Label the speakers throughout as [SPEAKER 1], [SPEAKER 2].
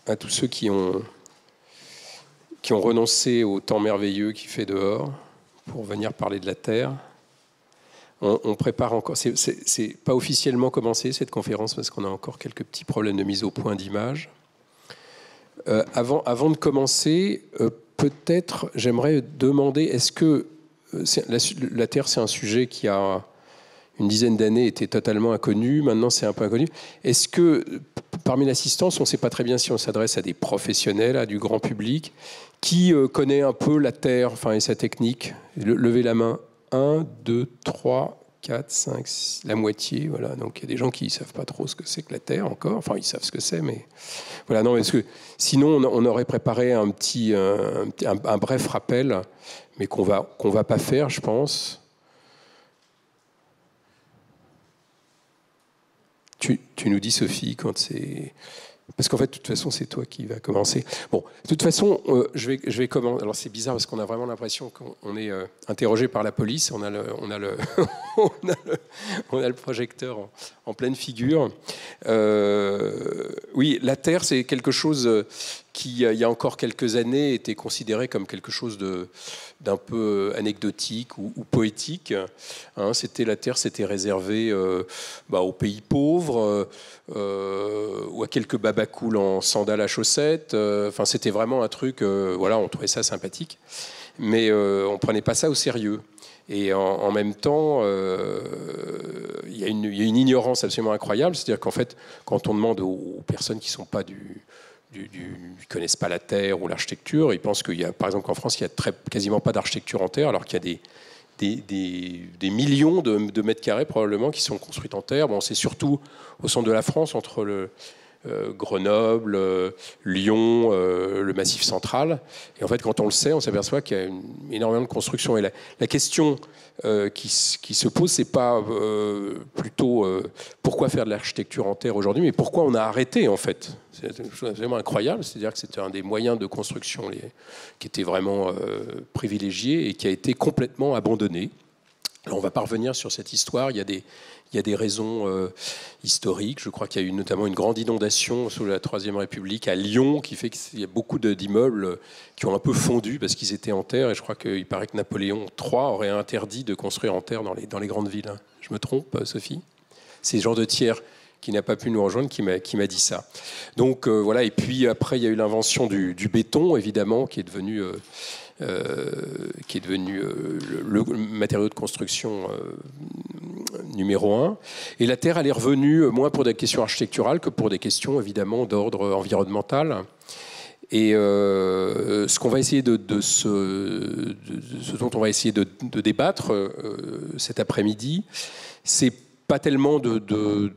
[SPEAKER 1] à tous ceux qui ont renoncé au temps merveilleux qu'il fait dehors pour venir parler de la Terre. On prépare encore, c'est pas officiellement commencé cette conférence parce qu'on a encore quelques petits problèmes de mise au point d'image. Avant de commencer, peut-être j'aimerais demander, est-ce que la Terre c'est un sujet qui a une dizaine d'années était totalement inconnu, maintenant c'est un peu inconnu. Est-ce que parmi l'assistance, on ne sait pas très bien si on s'adresse à des professionnels, à du grand public, qui connaît un peu la Terre, enfin, et sa technique? Levez la main. 1, 2, 3, 4, 5, 6, la moitié. Voilà. Donc il y a des gens qui ne savent pas trop ce que c'est que la Terre encore. Enfin, ils savent ce que c'est, mais voilà. Non, parce que sinon, on aurait préparé un bref rappel, mais qu'on va pas faire, je pense. Tu nous dis, Sophie, quand c'est... Parce qu'en fait, de toute façon, c'est toi qui vas commencer. Bon, de toute façon, je vais commencer. Alors, c'est bizarre parce qu'on a vraiment l'impression qu'on est interrogé par la police. On a le projecteur en pleine figure. Oui, la Terre, c'est quelque chose qui, il y a encore quelques années, était considéré comme quelque chose d'un peu anecdotique ou poétique. Hein, la Terre, c'était réservé aux pays pauvres ou à quelques babacools en sandales à chaussettes. Enfin, c'était vraiment un truc, voilà, on trouvait ça sympathique, mais on ne prenait pas ça au sérieux. Et en même temps, il y a une ignorance absolument incroyable. C'est-à-dire qu'en fait, quand on demande aux personnes qui ne sont pas connaissent pas la Terre ou l'architecture, ils pensent qu'il y a, par exemple, qu'en France, il n'y a quasiment pas d'architecture en terre, alors qu'il y a des millions de mètres carrés probablement qui sont construits en terre. Bon, c'est surtout au centre de la France, entre Grenoble, Lyon, le Massif central. Et en fait, quand on le sait, on s'aperçoit qu'il y a énormément de constructions. Et la question qui se pose, c'est pas plutôt pourquoi faire de l'architecture en terre aujourd'hui, mais pourquoi on a arrêté, en fait. C'est une chose absolument incroyable. C'est-à-dire que c'était un des moyens de construction qui était vraiment privilégié et qui a été complètement abandonné. Alors, on va pas revenir sur cette histoire. Il y a des raisons historiques. Je crois qu'il y a eu notamment une grande inondation sous la Troisième République à Lyon qui fait qu'il y a beaucoup d'immeubles qui ont un peu fondu parce qu'ils étaient en terre. Et je crois qu'il paraît que Napoléon III aurait interdit de construire en terre dans les grandes villes. Je me trompe, Sophie? C'est Jean de Thiers qui n'a pas pu nous rejoindre qui m'a dit ça. Donc voilà. Et puis après, il y a eu l'invention du béton, évidemment, qui est devenu le matériau de construction numéro 1. Et la Terre, elle est revenue moins pour des questions architecturales que pour des questions, évidemment, d'ordre environnemental. Et ce qu'on va essayer ce dont on va essayer de débattre cet après-midi, c'est pas tellement de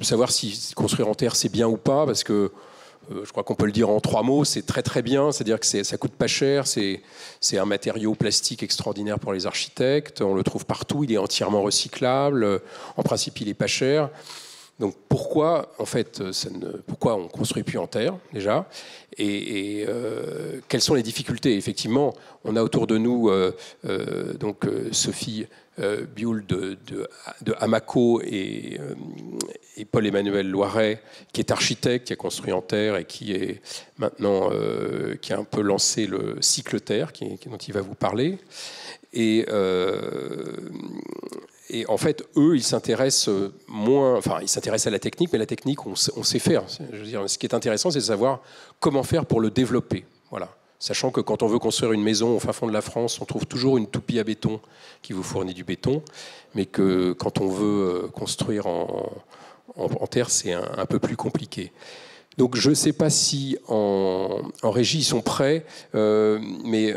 [SPEAKER 1] savoir si construire en terre c'est bien ou pas, parce que je crois qu'on peut le dire en 3 mots, c'est très très bien, c'est-à-dire que ça coûte pas cher, c'est un matériau plastique extraordinaire pour les architectes, on le trouve partout, il est entièrement recyclable, en principe il est pas cher. Donc pourquoi on construit plus en terre déjà, et quelles sont les difficultés? Effectivement, on a autour de nous Sophie Bioul de Hamaco et Paul-Emmanuel Loiret, qui est architecte, qui a construit en terre et qui est maintenant qui a un peu lancé le cycle terre, dont il va vous parler. Et en fait, eux, ils s'intéressent ils s'intéressent à la technique, mais la technique, on sait faire. Je veux dire, ce qui est intéressant, c'est de savoir comment faire pour le développer. Voilà. Sachant que quand on veut construire une maison au fin fond de la France, on trouve toujours une toupie à béton qui vous fournit du béton, mais que quand on veut construire en terre, c'est un peu plus compliqué. Donc je ne sais pas si en régie ils sont prêts, mais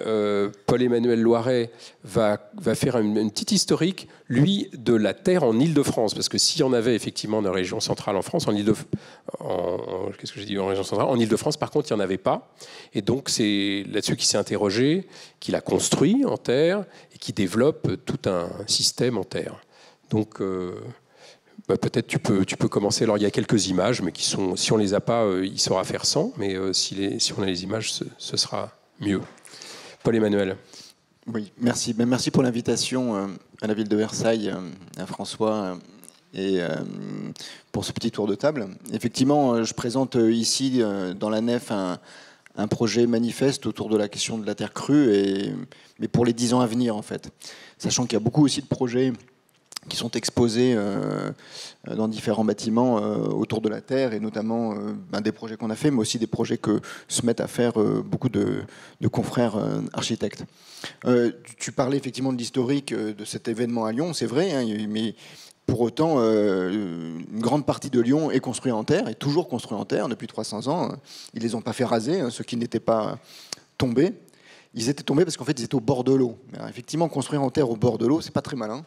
[SPEAKER 1] Paul-Emmanuel Loiret va faire une petite historique, lui, de la terre en Île-de-France, parce que s'il y en avait effectivement dans la région centrale en France, en région centrale, en Île-de-France, par contre, il n'y en avait pas. Et donc c'est là-dessus qu'il s'est interrogé, qu'il a construit en terre et qui développe tout un système en terre. Donc peut-être tu peux commencer. Alors il y a quelques images, mais qui sont, si on les a pas, il saura faire sans. Mais si on a les images, ce sera mieux. Paul-Emmanuel.
[SPEAKER 2] Oui, merci. Merci pour l'invitation à la ville de Versailles, à François et pour ce petit tour de table. Effectivement, je présente ici dans la nef un projet manifeste autour de la question de la terre crue, mais pour les 10 ans à venir en fait. Sachant qu'il y a beaucoup aussi de projets qui sont exposés dans différents bâtiments autour de la Terre, et notamment des projets qu'on a fait, mais aussi des projets que se mettent à faire beaucoup de confrères architectes. Tu parlais effectivement de l'historique de cet événement à Lyon, c'est vrai, hein, mais pour autant, une grande partie de Lyon est construite en terre, est toujours construite en terre depuis 300 ans. Ils ne les ont pas fait raser, hein, ceux qui n'étaient pas tombés. Ils étaient tombés parce qu'en fait, ils étaient au bord de l'eau. Effectivement, construire en terre au bord de l'eau, c'est pas très malin.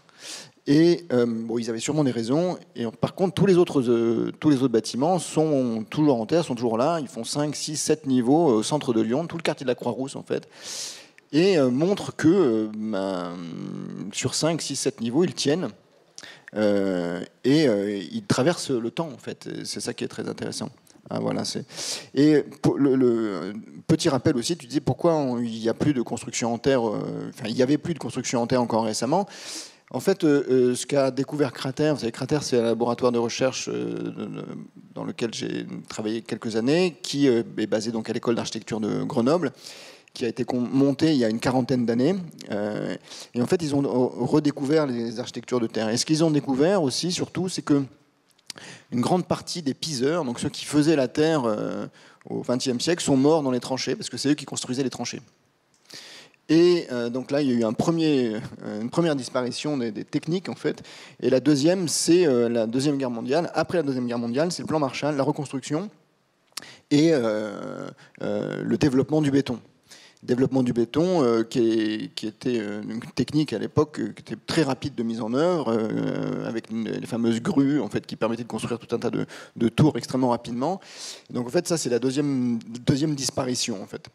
[SPEAKER 2] Et bon, ils avaient sûrement des raisons. Et par contre, tous les autres bâtiments sont toujours en terre, sont toujours là. Ils font 5, 6, 7 niveaux au centre de Lyon, tout le quartier de la Croix-Rousse en fait. Et montrent que sur 5, 6, 7 niveaux, ils tiennent. Ils traversent le temps en fait. C'est ça qui est très intéressant. Ah, voilà, et pour le petit rappel aussi, tu disais pourquoi il n'y a plus de construction en terre. Enfin, il y avait plus de construction en terre encore récemment. En fait, ce qu'a découvert Cratère, vous savez, Cratère, c'est un laboratoire de recherche dans lequel j'ai travaillé quelques années, qui est basé donc à l'école d'architecture de Grenoble, qui a été monté il y a une quarantaine d'années. Et en fait, ils ont redécouvert les architectures de terre. Et ce qu'ils ont découvert aussi, surtout, c'est que une grande partie des piseurs, donc ceux qui faisaient la terre au XXe siècle, sont morts dans les tranchées, parce que c'est eux qui construisaient les tranchées. Et donc là, il y a eu une première disparition des techniques, en fait. Et la deuxième, c'est la Deuxième Guerre mondiale. Après la Deuxième Guerre mondiale, c'est le plan Marshall, la reconstruction et le développement du béton. Développement du béton qui était une technique à l'époque qui était très rapide de mise en œuvre, avec les fameuses grues en fait, qui permettaient de construire tout un tas de tours extrêmement rapidement. Donc en fait, ça, c'est la deuxième disparition, en fait.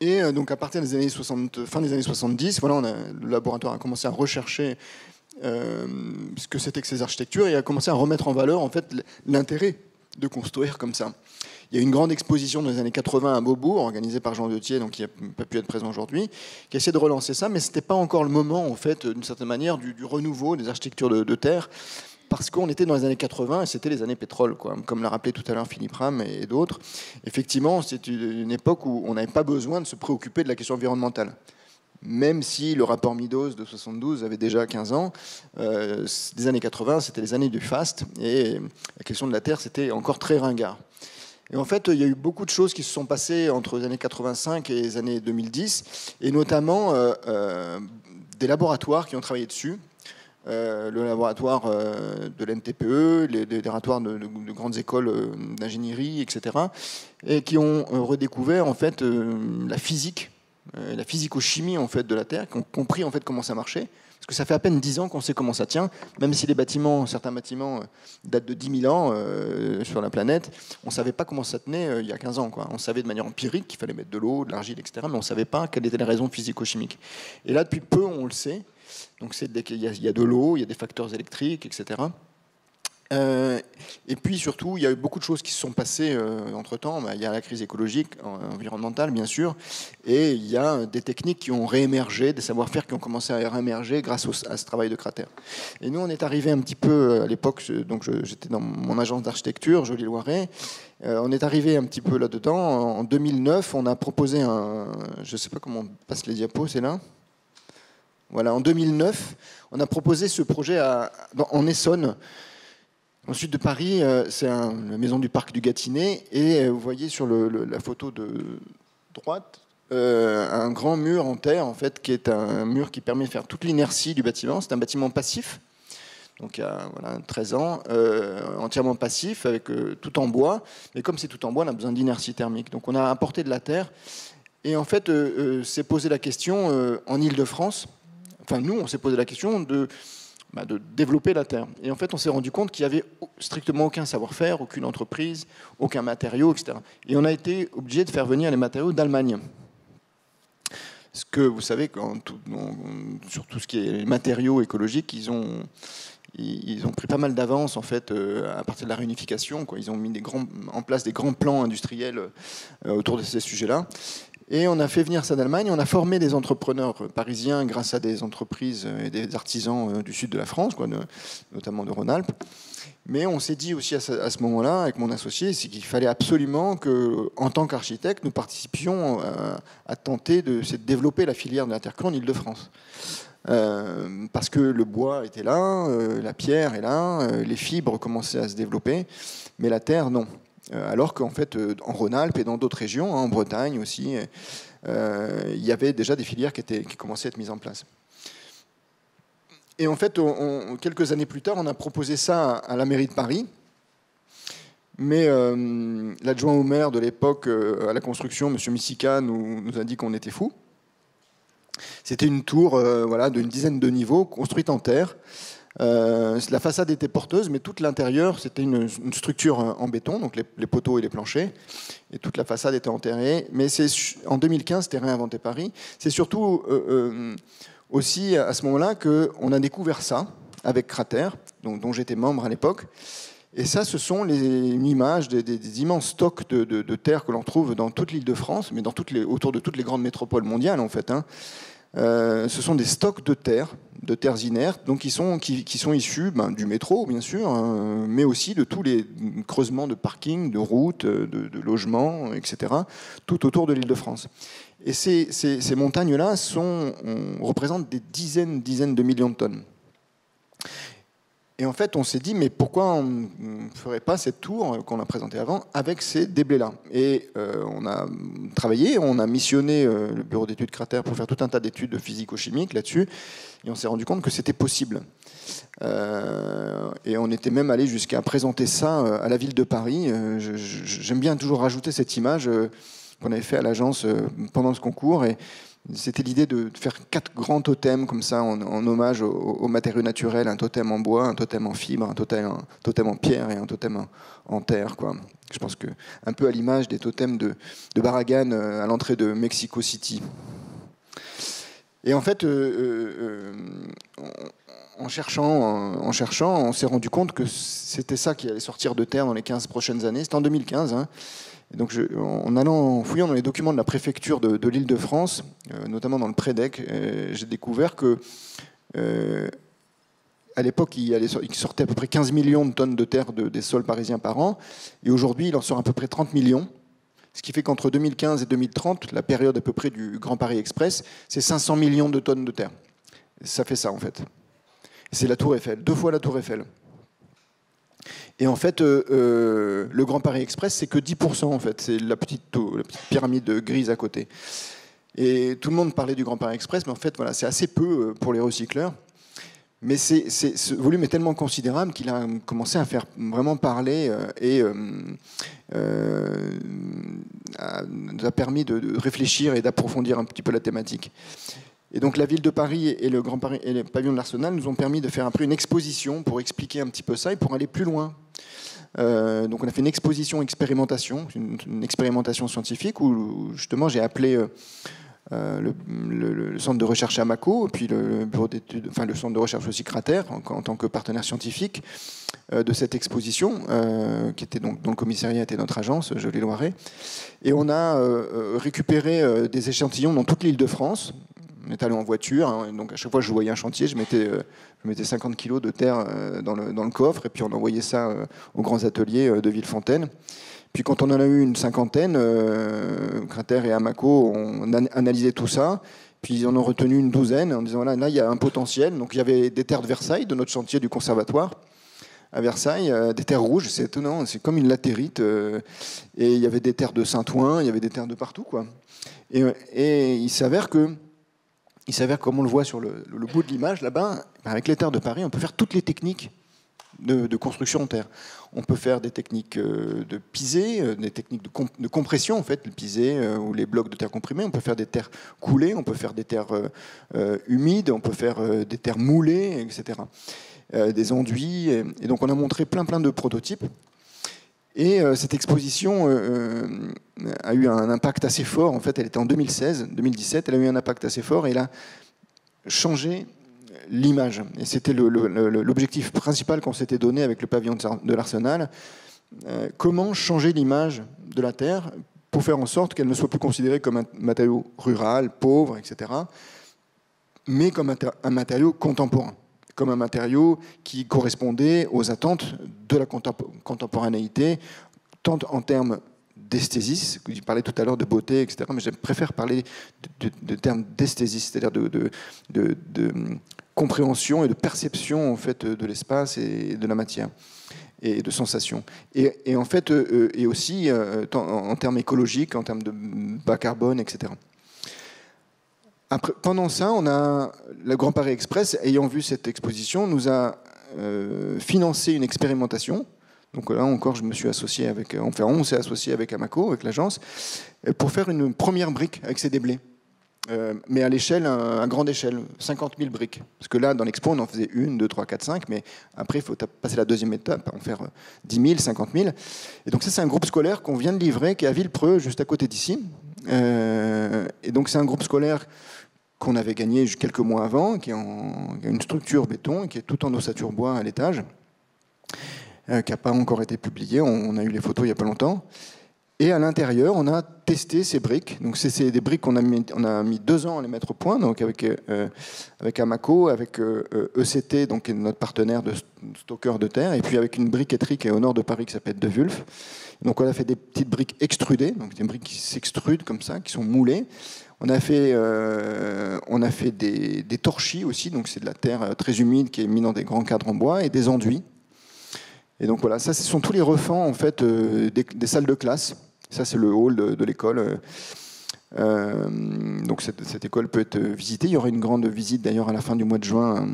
[SPEAKER 2] Et donc à partir des années 60, fin des années 70, voilà, le laboratoire a commencé à rechercher ce que c'était que ces architectures et a commencé à remettre en valeur en fait l'intérêt de construire comme ça. Il y a eu une grande exposition dans les années 80 à Beaubourg, organisée par Jean Deutier, donc qui n'a pas pu être présent aujourd'hui, qui a essayé de relancer ça, mais ce n'était pas encore le moment, en fait, d'une certaine manière, du renouveau des architectures de terre, parce qu'on était dans les années 80 et c'était les années pétrole, quoi, comme l'a rappelé tout à l'heure Philippe Ram et d'autres. Effectivement, c'est une époque où on n'avait pas besoin de se préoccuper de la question environnementale. Même si le rapport Meadows de 72 avait déjà 15 ans, les années 80, c'était les années du faste, et la question de la terre, c'était encore très ringard. Et en fait, il y a eu beaucoup de choses qui se sont passées entre les années 85 et les années 2010, et notamment des laboratoires qui ont travaillé dessus. Le laboratoire de l'NTPE, les laboratoires de grandes écoles d'ingénierie, etc., et qui ont redécouvert en fait la physico-chimie en fait de la Terre, qui ont compris en fait comment ça marchait. Parce que ça fait à peine 10 ans qu'on sait comment ça tient, même si certains bâtiments datent de 10 000 ans sur la planète, on ne savait pas comment ça tenait il y a 15 ans, quoi. On savait de manière empirique qu'il fallait mettre de l'eau, de l'argile, etc., mais on ne savait pas quelles étaient les raisons physico-chimiques. Et là, depuis peu, on le sait. Donc il y a de l'eau, il y a des facteurs électriques, etc. Et puis surtout, il y a eu beaucoup de choses qui se sont passées entre-temps. Il y a la crise écologique, environnementale, bien sûr, et il y a des techniques qui ont réémergé, des savoir-faire qui ont commencé à réémerger grâce à ce travail de Cratère. Et nous, on est arrivé un petit peu à l'époque, donc j'étais dans mon agence d'architecture, Joly Loiret, on est arrivé un petit peu là-dedans. En 2009, on a proposé je ne sais pas comment on passe les diapos, c'est là ? Voilà, en 2009, on a proposé ce projet en Essonne, au sud de Paris. C'est la maison du parc du Gâtinais, et vous voyez sur la photo de droite un grand mur en terre, en fait, qui est un mur qui permet de faire toute l'inertie du bâtiment. C'est un bâtiment passif, donc il y a 13 ans, entièrement passif, avec tout en bois. Mais comme c'est tout en bois, on a besoin d'inertie thermique. Donc on a apporté de la terre, et en fait, s'est posé la question en Île-de-France. Enfin, nous, on s'est posé la question de développer la terre. Et en fait, on s'est rendu compte qu'il n'y avait strictement aucun savoir-faire, aucune entreprise, aucun matériau, etc. Et on a été obligé de faire venir les matériaux d'Allemagne. Parce que vous savez, sur tout ce qui est matériaux écologiques, ils ont pris pas mal d'avance en fait à partir de la réunification, quoi. Ils ont mis en place des grands plans industriels autour de ces sujets-là. Et on a fait venir ça d'Allemagne. On a formé des entrepreneurs parisiens grâce à des entreprises et des artisans du sud de la France, quoi, notamment de Rhône-Alpes. Mais on s'est dit aussi à ce moment-là, avec mon associé, c'est qu'il fallait absolument qu'en tant qu'architecte, nous participions à tenter de développer la filière de l'interclon en Île-de-France. Parce que le bois était là, la pierre est là, les fibres commençaient à se développer, mais la terre, non. Alors qu'en fait, en Rhône-Alpes et dans d'autres régions, en Bretagne aussi, il y avait déjà des filières qui commençaient à être mises en place. Et en fait, quelques années plus tard, on a proposé ça à la mairie de Paris. Mais l'adjoint au maire de l'époque à la construction, M. Missika, nous a dit qu'on était fous. C'était une tour voilà, d'une dizaine de niveaux, construite en terre. La façade était porteuse, mais tout l'intérieur, c'était une structure en béton, donc les poteaux et les planchers. Et toute la façade était enterrée. Mais en 2015, c'était réinventé Paris. C'est surtout aussi à ce moment-là qu'on a découvert ça avec Cratère, dont j'étais membre à l'époque. Et ça, ce sont une image des immenses stocks de terre que l'on trouve dans toute l'Île-de-France, mais autour de toutes les grandes métropoles mondiales, en fait. Hein. Ce sont des stocks de terres inertes, donc qui sont issus du métro, bien sûr, hein, mais aussi de tous les creusements de parkings, de routes, de logements, etc., tout autour de l'Île-de-France. Et ces montagnes-là représentent des dizaines de millions de tonnes. Et en fait, on s'est dit, mais pourquoi on ne ferait pas cette tour qu'on a présentée avant avec ces déblais-là? Et on a travaillé, on a missionné le bureau d'études Cratère pour faire tout un tas d'études physico-chimiques là-dessus, et on s'est rendu compte que c'était possible. Et on était même allé jusqu'à présenter ça à la ville de Paris. J'aime bien toujours rajouter cette image qu'on avait fait à l'agence pendant ce concours, et c'était l'idée de faire 4 grands totems comme ça en hommage aux matériaux naturels, un totem en bois, un totem en fibre, un totem en pierre et un totem en terre, quoi. Je pense que un peu à l'image des totems de Barragan à l'entrée de Mexico City. Et en fait, en cherchant, on s'est rendu compte que c'était ça qui allait sortir de terre dans les 15 prochaines années. C'était en 2015. Hein. Et donc, en fouillant dans les documents de la préfecture de l'Île-de-France, notamment dans le Prédec, j'ai découvert que à l'époque, il sortait à peu près 15 millions de tonnes de terre des sols parisiens par an, et aujourd'hui, il en sort à peu près 30 millions. Ce qui fait qu'entre 2015 et 2030, la période à peu près du Grand Paris Express, c'est 500 millions de tonnes de terre. Ça fait ça, en fait. C'est la Tour Eiffel, 2 fois la Tour Eiffel. Et en fait, le Grand Paris Express, c'est que 10%, en fait. C'est la petite pyramide grise à côté. Et tout le monde parlait du Grand Paris Express, mais en fait, voilà, c'est assez peu pour les recycleurs. Mais ce volume est tellement considérable qu'il a commencé à faire vraiment parler et nous a permis de réfléchir et d'approfondir un petit peu la thématique. Et donc la ville de Paris et le Grand Paris et le pavillon de l'Arsenal nous ont permis de faire après une exposition pour expliquer un petit peu ça et pour aller plus loin. Donc on a fait une exposition expérimentation, une expérimentation scientifique où justement j'ai appelé le centre de recherche Amaco, puis le bureau d'études, enfin le centre de recherche aussi Cratère en tant que partenaire scientifique de cette exposition, qui était donc dont le commissariat était notre agence, Joly-Loiret. Et on a récupéré des échantillons dans toute l'Île-de-France. On est allé en voiture, hein, donc à chaque fois que je voyais un chantier, je mettais 50 kilos de terre dans le coffre, et puis on envoyait ça aux grands ateliers de Villefontaine. Puis quand on en a eu une cinquantaine, Cratère et Amaco ont analysé tout ça, puis ils en ont retenu une douzaine en disant là il y a un potentiel. Donc il y avait des terres de Versailles, de notre chantier du conservatoire à Versailles, des terres rouges, c'est étonnant, c'est comme une latérite, et il y avait des terres de Saint-Ouen, il y avait des terres de partout, quoi. Et il s'avère que, comme on le voit sur le bout de l'image là-bas, avec les terres de Paris, on peut faire toutes les techniques de construction en terre. On peut faire des techniques de pisée, des techniques de compression, en fait, le pisé ou les blocs de terre comprimés. On peut faire des terres coulées, on peut faire des terres humides, on peut faire des terres moulées, etc. Des enduits. Et donc on a montré plein de prototypes. Et cette exposition a eu un impact assez fort. En fait, elle était en 2017. Elle a eu un impact assez fort et elle a changé l'image. Et c'était l'objectif principal qu'on s'était donné avec le pavillon de l'Arsenal. Comment changer l'image de la Terre pour faire en sorte qu'elle ne soit plus considérée comme un matériau rural, pauvre, etc., mais comme un matériau contemporain, comme un matériau qui correspondait aux attentes de la contemporanéité, tant en termes d'esthésie, je parlais tout à l'heure de beauté, etc., mais je préfère parler de termes d'esthésie, c'est-à-dire de compréhension et de perception en fait, de l'espace et de la matière, et de sensation. Et en fait, et aussi en termes écologiques, en termes de bas carbone, etc. Après, pendant ça, le Grand Paris Express, ayant vu cette exposition, nous a financé une expérimentation. Donc là encore, je me suis associé avec, enfin on s'est associé avec Amaco, avec l'agence, pour faire une première brique avec ces déblais. Mais à l'échelle, à grande échelle, 50 000 briques. Parce que là, dans l'expo, on en faisait 1, 2, 3, 4, 5, mais après, il faut passer la deuxième étape, en faire 10 000, 50 000. Et donc ça, c'est un groupe scolaire qu'on vient de livrer, qui est à Villepreux, juste à côté d'ici. Et donc c'est un groupe scolaire qu'on avait gagné quelques mois avant, qui a une structure béton, qui est tout en ossature bois à l'étage, qui n'a pas encore été publié. On a eu les photos il n'y a pas longtemps. Et à l'intérieur, on a testé ces briques. Donc c'est des briques qu'on a mis 2 ans à les mettre au point, donc avec Amaco, avec ECT, donc qui est notre partenaire de stockeur de terre, et puis avec une briqueterie qui est au nord de Paris qui s'appelle De Wulf. Donc on a fait des petites briques extrudées, donc des briques qui s'extrudent comme ça, qui sont moulées. On a fait des torchis aussi, donc c'est de la terre très humide qui est mise dans des grands cadres en bois, et des enduits. Et donc voilà, ça ce sont tous les refends en fait des salles de classe. Ça c'est le hall de l'école. Donc cette école peut être visitée. Il y aura une grande visite d'ailleurs à la fin du mois de juin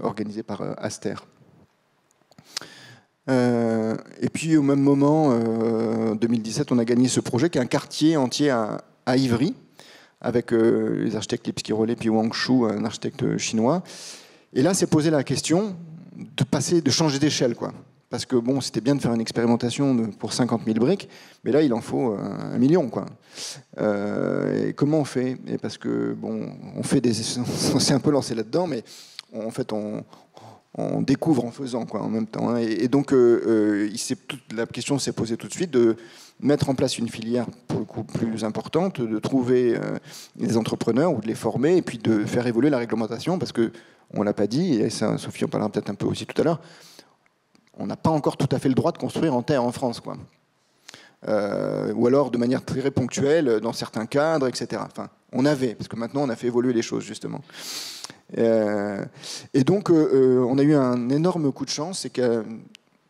[SPEAKER 2] organisée par Aster. Et puis au même moment, en 2017, on a gagné ce projet qui est un quartier entier à Ivry, avec les architectes Lipski Rollet puis Wang Shu, un architecte chinois. Et là, c'est posé la question de changer d'échelle, quoi. Parce que bon, c'était bien de faire une expérimentation pour 50 000 briques, mais là, il en faut 1 million, quoi. Et comment on fait? Et parce que bon, on s'est un peu lancé là-dedans, mais en fait, on découvre en faisant, quoi, en même temps. Hein. Et donc, la question s'est posée tout de suite de mettre en place une filière pour le coup plus importante, de trouver des entrepreneurs ou de les former, et puis de faire évoluer la réglementation, parce que on l'a pas dit, et ça, Sophie en parlera peut-être un peu aussi tout à l'heure. On n'a pas encore tout à fait le droit de construire en terre en France, quoi. Ou alors de manière très ponctuelle dans certains cadres, etc. Enfin, on avait, parce que maintenant on a fait évoluer les choses justement. Et donc on a eu un énorme coup de chance, c'est que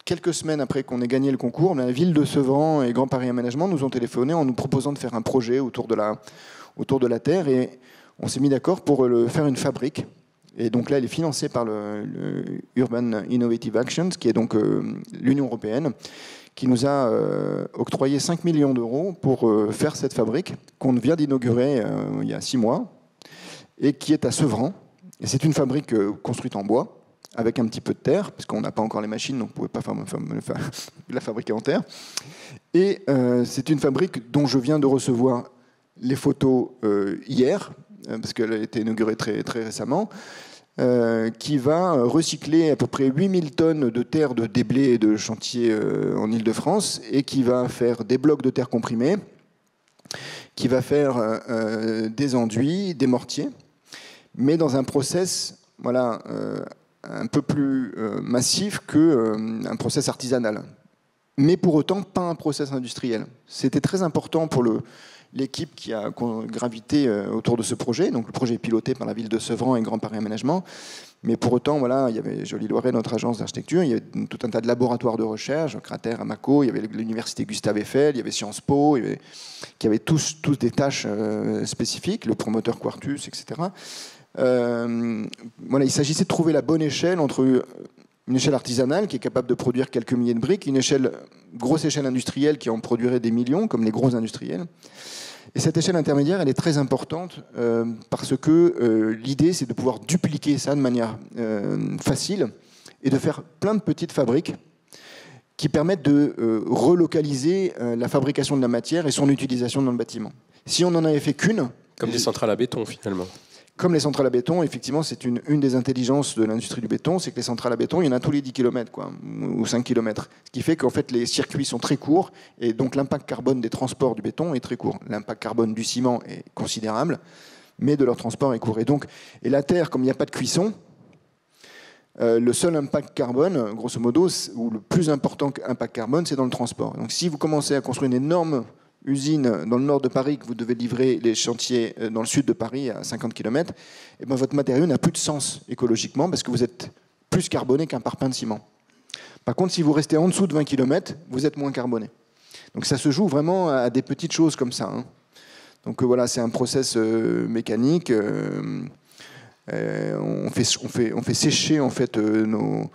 [SPEAKER 2] quelques semaines après qu'on ait gagné le concours, la ville de Sevran et Grand Paris Aménagement nous ont téléphoné en nous proposant de faire un projet autour de la terre, et on s'est mis d'accord pour faire une fabrique. Et donc là, elle est financée par le Urban Innovative Actions, qui est donc l'Union européenne, qui nous a octroyé 5 millions d'euros pour faire cette fabrique, qu'on vient d'inaugurer il y a 6 mois, et qui est à Sevran. Et c'est une fabrique construite en bois, avec un petit peu de terre, parce qu'on n'a pas encore les machines, donc on ne pouvait pas la fabriquer en terre. Et c'est une fabrique dont je viens de recevoir les photos hier, parce qu'elle a été inaugurée très, très récemment, qui va recycler à peu près 8000 tonnes de terre de déblais et de chantier en Île-de-France, et qui va faire des blocs de terre comprimés, qui va faire des enduits, des mortiers, mais dans un process voilà, un peu plus massif qu'un process artisanal. Mais pour autant, pas un process industriel. C'était très important pour l'équipe qui a gravité autour de ce projet. Donc le projet est piloté par la ville de Sevran et Grand Paris Aménagement. Mais pour autant, voilà, il y avait Joly Loiret, notre agence d'architecture, il y avait tout un tas de laboratoires de recherche, Cratère, Amaco, il y avait l'université Gustave Eiffel, il y avait Sciences Po, qui avaient tous des tâches spécifiques, le promoteur Quartus, etc. Voilà, il s'agissait de trouver la bonne échelle entre une échelle artisanale qui est capable de produire quelques milliers de briques, une grosse échelle industrielle qui en produirait des millions, comme les gros industriels. Et cette échelle intermédiaire, elle est très importante parce que l'idée, c'est de pouvoir dupliquer ça de manière facile et de faire plein de petites fabriques qui permettent de relocaliser la fabrication de la matière et son utilisation dans le bâtiment. Si on n'en avait fait qu'une...
[SPEAKER 1] Comme des centrales à béton, finalement.
[SPEAKER 2] Comme les centrales à béton, effectivement, c'est une des intelligences de l'industrie du béton, c'est que les centrales à béton, il y en a tous les 10 km, quoi, ou 5 km. Ce qui fait qu'en fait, les circuits sont très courts, et donc l'impact carbone des transports du béton est très court. L'impact carbone du ciment est considérable, mais de leur transport est court. Et la terre, comme il n'y a pas de cuisson, le seul impact carbone, grosso modo, ou le plus important impact carbone, c'est dans le transport. Donc si vous commencez à construire une énorme usine dans le nord de Paris, que vous devez livrer les chantiers dans le sud de Paris à 50 km, et ben votre matériau n'a plus de sens écologiquement parce que vous êtes plus carboné qu'un parpaing de ciment. Par contre, si vous restez en dessous de 20 km, vous êtes moins carboné. Donc ça se joue vraiment à des petites choses comme ça. Hein. Donc voilà, c'est un process mécanique. On fait sécher en fait nos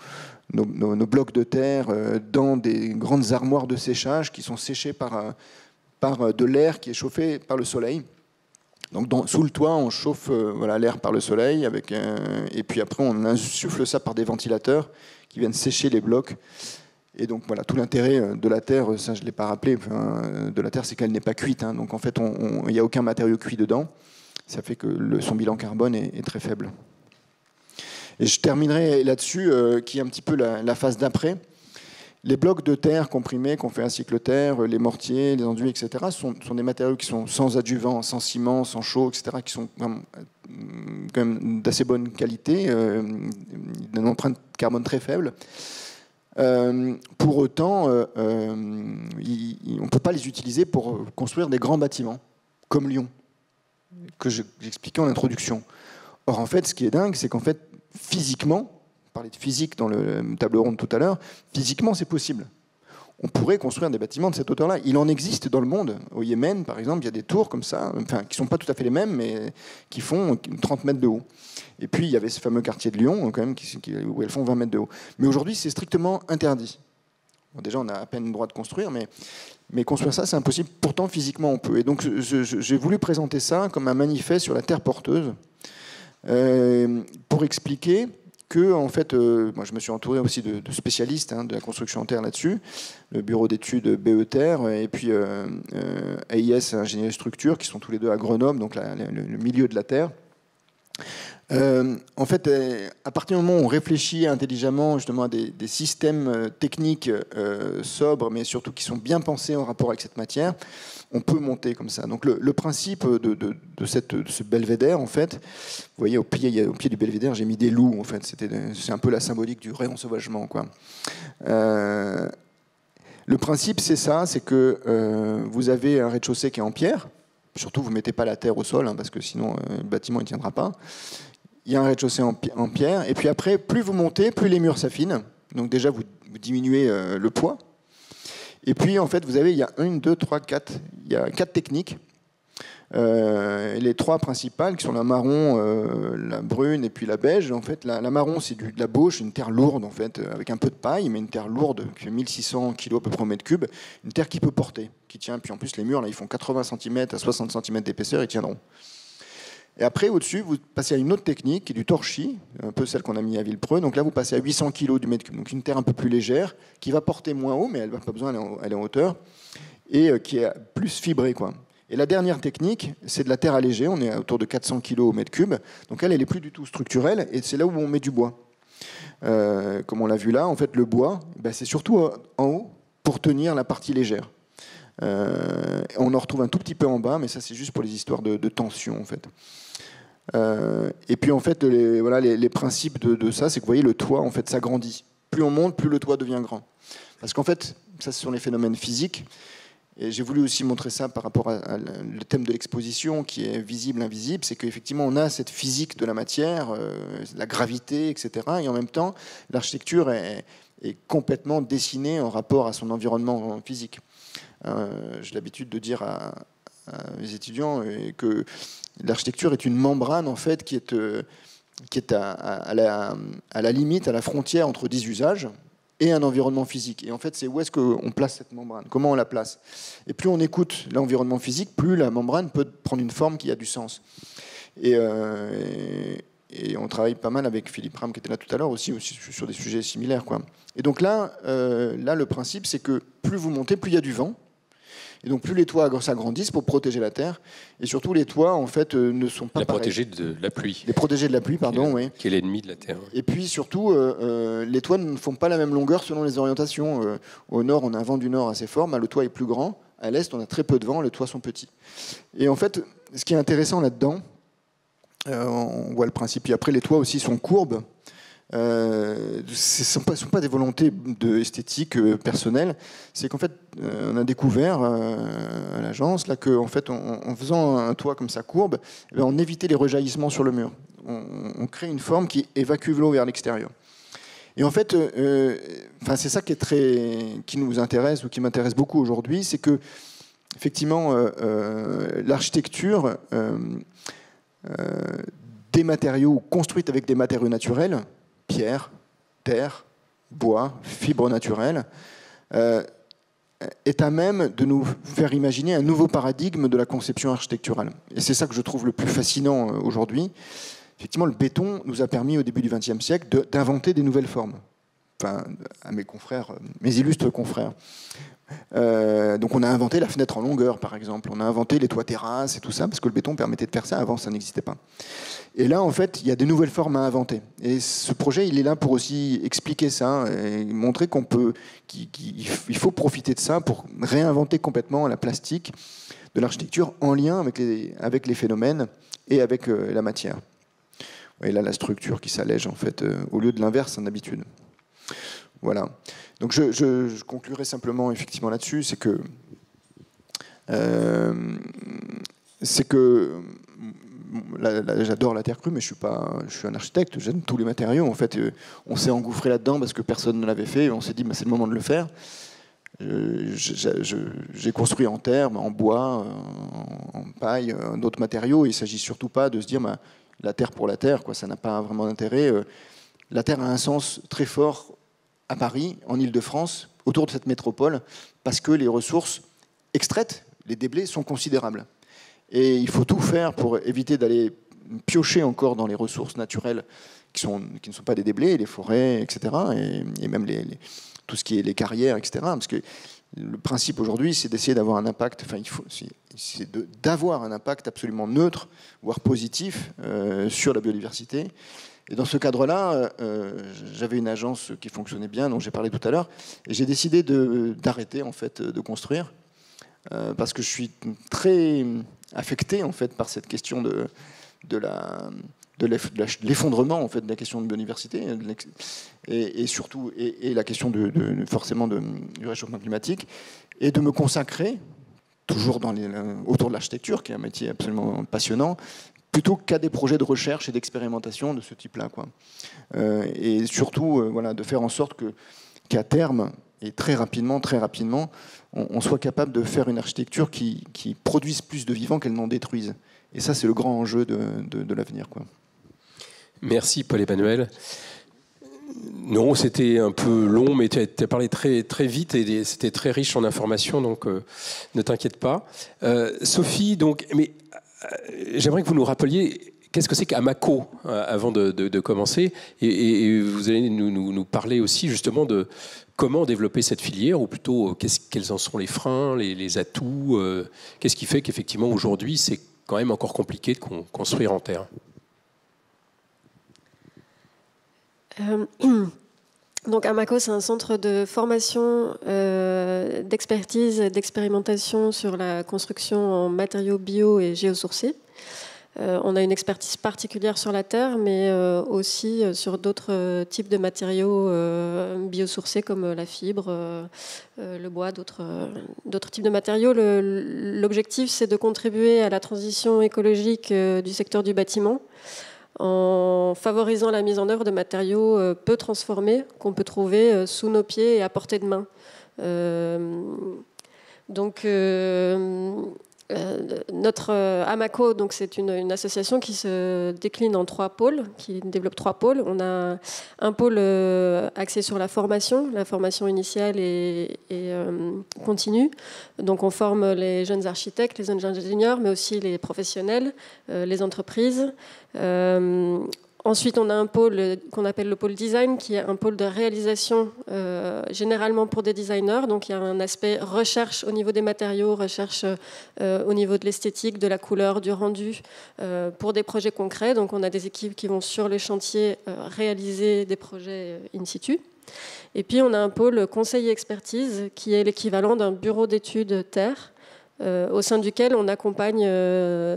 [SPEAKER 2] blocs de terre dans des grandes armoires de séchage qui sont séchées par de l'air qui est chauffé par le soleil. Donc sous le toit, on chauffe voilà, l'air par le soleil, et puis après on insuffle ça par des ventilateurs qui viennent sécher les blocs. Et donc voilà, tout l'intérêt de la terre, ça je ne l'ai pas rappelé, de la terre, c'est qu'elle n'est pas cuite. Hein. Donc en fait, il n'y a aucun matériau cuit dedans. Ça fait que son bilan carbone est très faible. Et je terminerai là-dessus, qui est un petit peu la phase d'après. Les blocs de terre comprimés qu'on fait à cyclotherre, les mortiers, les enduits, etc., sont des matériaux qui sont sans adjuvant, sans ciment, sans chaux, etc., qui sont quand même d'assez bonne qualité, d'une empreinte carbone très faible. Pour autant, on ne peut pas les utiliser pour construire des grands bâtiments, comme Lyon, que j'expliquais en introduction. Or, en fait, ce qui est dingue, c'est qu'en fait, physiquement, on parlait de physique dans le table ronde tout à l'heure, physiquement, c'est possible. On pourrait construire des bâtiments de cette hauteur-là. Il en existe dans le monde. Au Yémen, par exemple, il y a des tours comme ça, enfin, qui ne sont pas tout à fait les mêmes, mais qui font 30 mètres de haut. Et puis, il y avait ce fameux quartier de Lyon, quand même, où elles font 20 mètres de haut. Mais aujourd'hui, c'est strictement interdit. Bon, déjà, on a à peine le droit de construire, mais construire ça, c'est impossible. Pourtant, physiquement, on peut. Et donc, j'ai voulu présenter ça comme un manifeste sur la terre porteuse, pour expliquer que, en fait, moi, je me suis entouré aussi de spécialistes de la construction en terre là-dessus, le bureau d'études BE-Terre et puis AIS Ingénierie Structure, qui sont tous les deux à Grenoble, donc le milieu de la terre. En fait, à partir du moment où on réfléchit intelligemment justement à des systèmes techniques sobres, mais surtout qui sont bien pensés en rapport avec cette matière, on peut monter comme ça. Donc le principe de ce belvédère, en fait, vous voyez au pied du belvédère, j'ai mis des loups. En fait, c'est un peu la symbolique du réensauvagement, quoi. Le principe, c'est ça, c'est que vous avez un rez-de-chaussée qui est en pierre. Surtout, vous ne mettez pas la terre au sol, parce que sinon le bâtiment ne tiendra pas. Il y a un rez-de-chaussée en pierre, et puis après, plus vous montez, plus les murs s'affinent. Donc déjà, vous diminuez le poids. Et puis, en fait, il y a 1, 2, 3, 4. Il y a 4 techniques. Les 3 principales, qui sont la marron, la brune et puis la beige. En fait, la marron, c'est de la bauche, une terre lourde, en fait, avec un peu de paille, mais une terre lourde, qui fait 1600 kg à peu près au mètre cube. Une terre qui peut porter, qui tient. Puis en plus, les murs, là, ils font 80 cm à 60 cm d'épaisseur, ils tiendront. Et après, au-dessus, vous passez à une autre technique, qui est du torchis, un peu celle qu'on a mis à Villepreux. Donc là, vous passez à 800 kg du mètre cube. Donc une terre un peu plus légère, qui va porter moins haut, mais elle n'a pas besoin d'aller en hauteur, et qui est plus fibrée, quoi. Et la dernière technique, c'est de la terre allégée. On est autour de 400 kg au mètre cube. Donc elle n'est plus du tout structurelle, et c'est là où on met du bois. Comme on l'a vu là, en fait, le bois, c'est surtout en haut pour tenir la partie légère. On en retrouve un tout petit peu en bas, mais ça, c'est juste pour les histoires de tension, en fait. Et puis en fait, les principes de ça, c'est que vous voyez, le toit en fait s'agrandit. Plus on monte, plus le toit devient grand. Parce qu'en fait, ça, ce sont les phénomènes physiques. Et j'ai voulu aussi montrer ça par rapport à le thème de l'exposition, qui est visible, invisible. C'est qu'effectivement, on a cette physique de la matière, la gravité, etc. Et en même temps, l'architecture est complètement dessinée en rapport à son environnement physique. J'ai l'habitude de dire à mes étudiants que l'architecture est une membrane en fait qui est à la limite, à la frontière entre des usages et un environnement physique. Et en fait, c'est où est-ce qu'on place cette membrane, comment on la place. Et plus on écoute l'environnement physique, plus la membrane peut prendre une forme qui a du sens. Et on travaille pas mal avec Philippe Ram, qui était là tout à l'heure aussi sur des sujets similaires, quoi. Et donc là, le principe, c'est que plus vous montez, plus il y a du vent. Et donc plus les toits s'agrandissent pour protéger la terre, et surtout les toits en fait ne sont pas pareils.
[SPEAKER 1] Protéger de la pluie.
[SPEAKER 2] Les protéger de la pluie, pardon, oui.
[SPEAKER 1] Qui est l'ennemi de la terre.
[SPEAKER 2] Et puis surtout, les toits ne font pas la même longueur selon les orientations. Au nord, on a un vent du nord assez fort, mais le toit est plus grand. À l'est, on a très peu de vent, les toits sont petits. Et en fait, ce qui est intéressant là-dedans, on voit le principe. Et après, les toits aussi sont courbes. Ce ne sont pas des volontés esthétiques personnelles. C'est qu'en fait, on a découvert à l'agence qu'en fait, en faisant un toit comme ça courbe, on évitait les rejaillissements sur le mur. On crée une forme qui évacue l'eau vers l'extérieur. Et en fait, c'est ça qui nous intéresse ou qui m'intéresse beaucoup aujourd'hui, c'est que effectivement, l'architecture des matériaux construite avec des matériaux naturels, pierre, terre, bois, fibres naturelles, est à même de nous faire imaginer un nouveau paradigme de la conception architecturale. Et c'est ça que je trouve le plus fascinant aujourd'hui. Effectivement, le béton nous a permis au début du XXe siècle d'inventer des nouvelles formes. Enfin, à mes confrères, mes illustres confrères. Donc on a inventé la fenêtre en longueur, par exemple. On a inventé les toits terrasses et tout ça, parce que le béton permettait de faire ça. Avant, ça n'existait pas. Et là, en fait, il y a des nouvelles formes à inventer. Et ce projet, il est là pour aussi expliquer ça et montrer qu'il faut profiter de ça pour réinventer complètement la plastique de l'architecture en lien avec les phénomènes et avec la matière. Et là, la structure qui s'allège, en fait, au lieu de l'inverse en habitude. Voilà. Donc je conclurai simplement effectivement là-dessus, c'est que j'adore la terre crue, mais je suis un architecte, j'aime tous les matériaux. En fait, on s'est engouffré là-dedans parce que personne ne l'avait fait, et on s'est dit c'est le moment de le faire. J'ai construit en terre, en bois, en paille, d'autres matériaux. Il ne s'agit surtout pas de se dire la terre pour la terre, quoi, ça n'a pas vraiment d'intérêt. La terre a un sens très fort à Paris, en Île-de-France, autour de cette métropole, parce que les ressources extraites, les déblais, sont considérables. Et il faut tout faire pour éviter d'aller piocher encore dans les ressources naturelles qui ne sont pas des déblais, les forêts, etc., et même tout ce qui est les carrières, etc. Parce que le principe aujourd'hui, c'est d'essayer d'avoir un impact, c'est d'avoir un impact absolument neutre, voire positif, sur la biodiversité. Et dans ce cadre-là, j'avais une agence qui fonctionnait bien, dont j'ai parlé tout à l'heure, et j'ai décidé d'arrêter en fait de construire, parce que je suis très affecté en fait par cette question de l'effondrement en fait de la question de biodiversité et surtout la question forcément du réchauffement climatique, et de me consacrer toujours autour de l'architecture, qui est un métier absolument passionnant, plutôt qu'à des projets de recherche et d'expérimentation de ce type-là, quoi. Et surtout, de faire en sorte qu'à terme, et très rapidement, on soit capable de faire une architecture qui produise plus de vivants qu'elle n'en détruise. Et ça, c'est le grand enjeu de l'avenir, quoi.
[SPEAKER 1] Merci, Paul-Emmanuel. Non, c'était un peu long, mais tu as parlé très, très vite et c'était très riche en informations, donc ne t'inquiète pas. Sophie, donc... j'aimerais que vous nous rappeliez qu'est-ce que c'est qu'Amaco avant de commencer, et vous allez nous parler aussi justement de comment développer cette filière, ou plutôt quels en sont les freins, les atouts, qu'est-ce qui fait qu'effectivement aujourd'hui c'est quand même encore compliqué de construire en terre.
[SPEAKER 3] Donc Amaco, c'est un centre de formation, d'expertise et d'expérimentation sur la construction en matériaux bio et géosourcés. On a une expertise particulière sur la terre, mais aussi sur d'autres types de matériaux biosourcés comme la fibre, le bois, d'autres types de matériaux. L'objectif, c'est de contribuer à la transition écologique du secteur du bâtiment, en favorisant la mise en œuvre de matériaux peu transformés qu'on peut trouver sous nos pieds et à portée de main. Notre Amaco, donc c'est une association qui se décline en 3 pôles, qui développe 3 pôles. On a un pôle axé sur la formation initiale et continue. Donc on forme les jeunes architectes, les jeunes ingénieurs, mais aussi les professionnels, les entreprises. Ensuite, on a un pôle qu'on appelle le pôle design, qui est un pôle de réalisation généralement pour des designers. Donc il y a un aspect recherche au niveau des matériaux, recherche au niveau de l'esthétique, de la couleur, du rendu, pour des projets concrets. Donc on a des équipes qui vont sur les chantiers réaliser des projets in situ. Et puis on a un pôle conseil et expertise, qui est l'équivalent d'un bureau d'études terre, au sein duquel on accompagne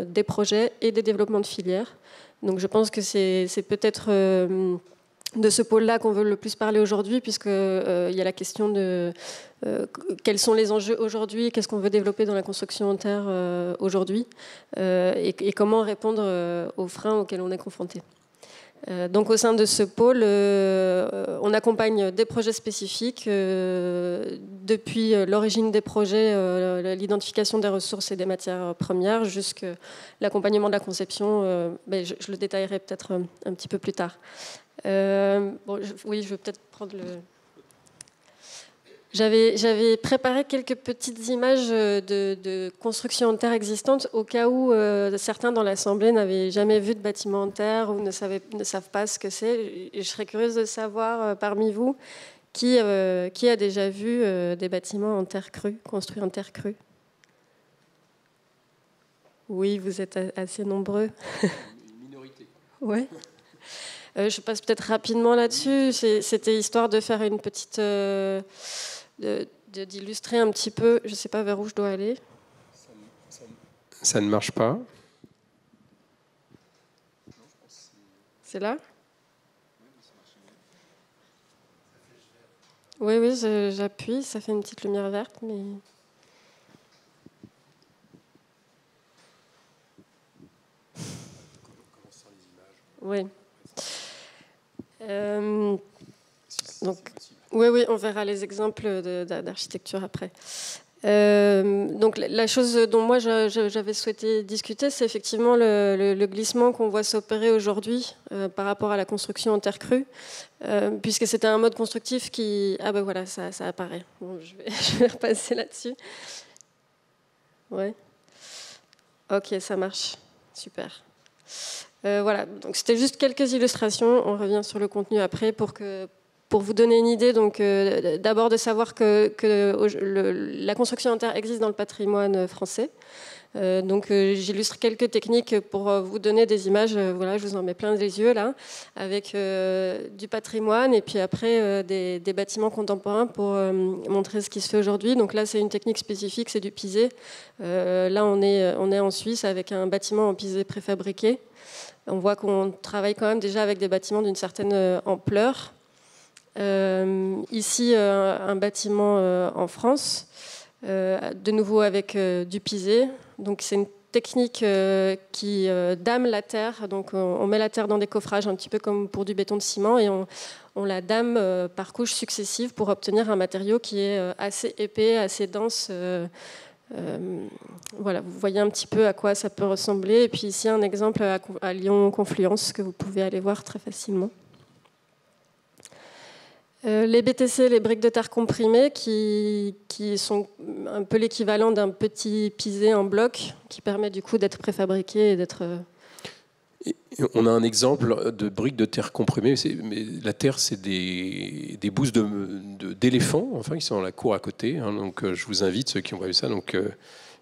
[SPEAKER 3] des projets et des développements de filières. Donc je pense que c'est peut-être de ce pôle-là qu'on veut le plus parler aujourd'hui, puisqu'il y a la question de quels sont les enjeux aujourd'hui, qu'est-ce qu'on veut développer dans la construction en terre aujourd'hui, et comment répondre aux freins auxquels on est confronté. Donc au sein de ce pôle, on accompagne des projets spécifiques depuis l'origine des projets, l'identification des ressources et des matières premières, jusqu'à l'accompagnement de la conception. Mais je le détaillerai peut-être un petit peu plus tard. Oui, je vais peut-être prendre le... J'avais préparé quelques petites images de construction en terre existantes au cas où certains dans l'Assemblée n'avaient jamais vu de bâtiment en terre ou ne savent pas ce que c'est. Je serais curieuse de savoir parmi vous qui a déjà vu des bâtiments en terre crue, construits en terre crue. Oui, vous êtes assez nombreux.
[SPEAKER 1] Une minorité.
[SPEAKER 3] Ouais. Je passe peut-être rapidement là-dessus. C'était histoire de faire une petite... d'illustrer un petit peu, je ne sais pas vers où je dois aller.
[SPEAKER 1] Ça ne marche pas.
[SPEAKER 3] C'est là? Oui, j'appuie, ça fait une petite lumière verte, mais... Oui. Donc... Oui, on verra les exemples d'architecture après. Donc la chose dont moi j'avais souhaité discuter, c'est effectivement le glissement qu'on voit s'opérer aujourd'hui par rapport à la construction en terre crue, puisque c'était un mode constructif qui... Ah ben voilà, ça apparaît. Bon, je vais repasser là-dessus. Ouais. Ok, ça marche. Super. Voilà, donc c'était juste quelques illustrations. On revient sur le contenu après pour vous donner une idée, donc d'abord de savoir que la construction en terre existe dans le patrimoine français. Donc j'illustre quelques techniques pour vous donner des images. Voilà, je vous en mets plein les yeux là, avec du patrimoine et puis après des bâtiments contemporains pour montrer ce qui se fait aujourd'hui. Donc là, c'est une technique spécifique, c'est du pisé. Là, on est en Suisse avec un bâtiment en pisé préfabriqué. On voit qu'on travaille quand même déjà avec des bâtiments d'une certaine ampleur. Ici, un bâtiment en France, de nouveau avec du pisé. Donc, c'est une technique qui dame la terre. Donc, on met la terre dans des coffrages, un petit peu comme pour du béton de ciment, et on la dame par couches successives pour obtenir un matériau qui est assez épais, assez dense. Voilà, vous voyez un petit peu à quoi ça peut ressembler. Et puis ici, un exemple à Lyon-Confluence que vous pouvez aller voir très facilement. Les BTC, les briques de terre comprimées, qui sont un peu l'équivalent d'un petit pisé en bloc, qui permet du coup d'être préfabriqué et d'être...
[SPEAKER 1] On a un exemple de briques de terre comprimées, mais la terre, c'est des bousses d'éléphants, enfin, qui sont dans la cour à côté. Hein, donc, je vous invite, ceux qui ont vu ça. Donc,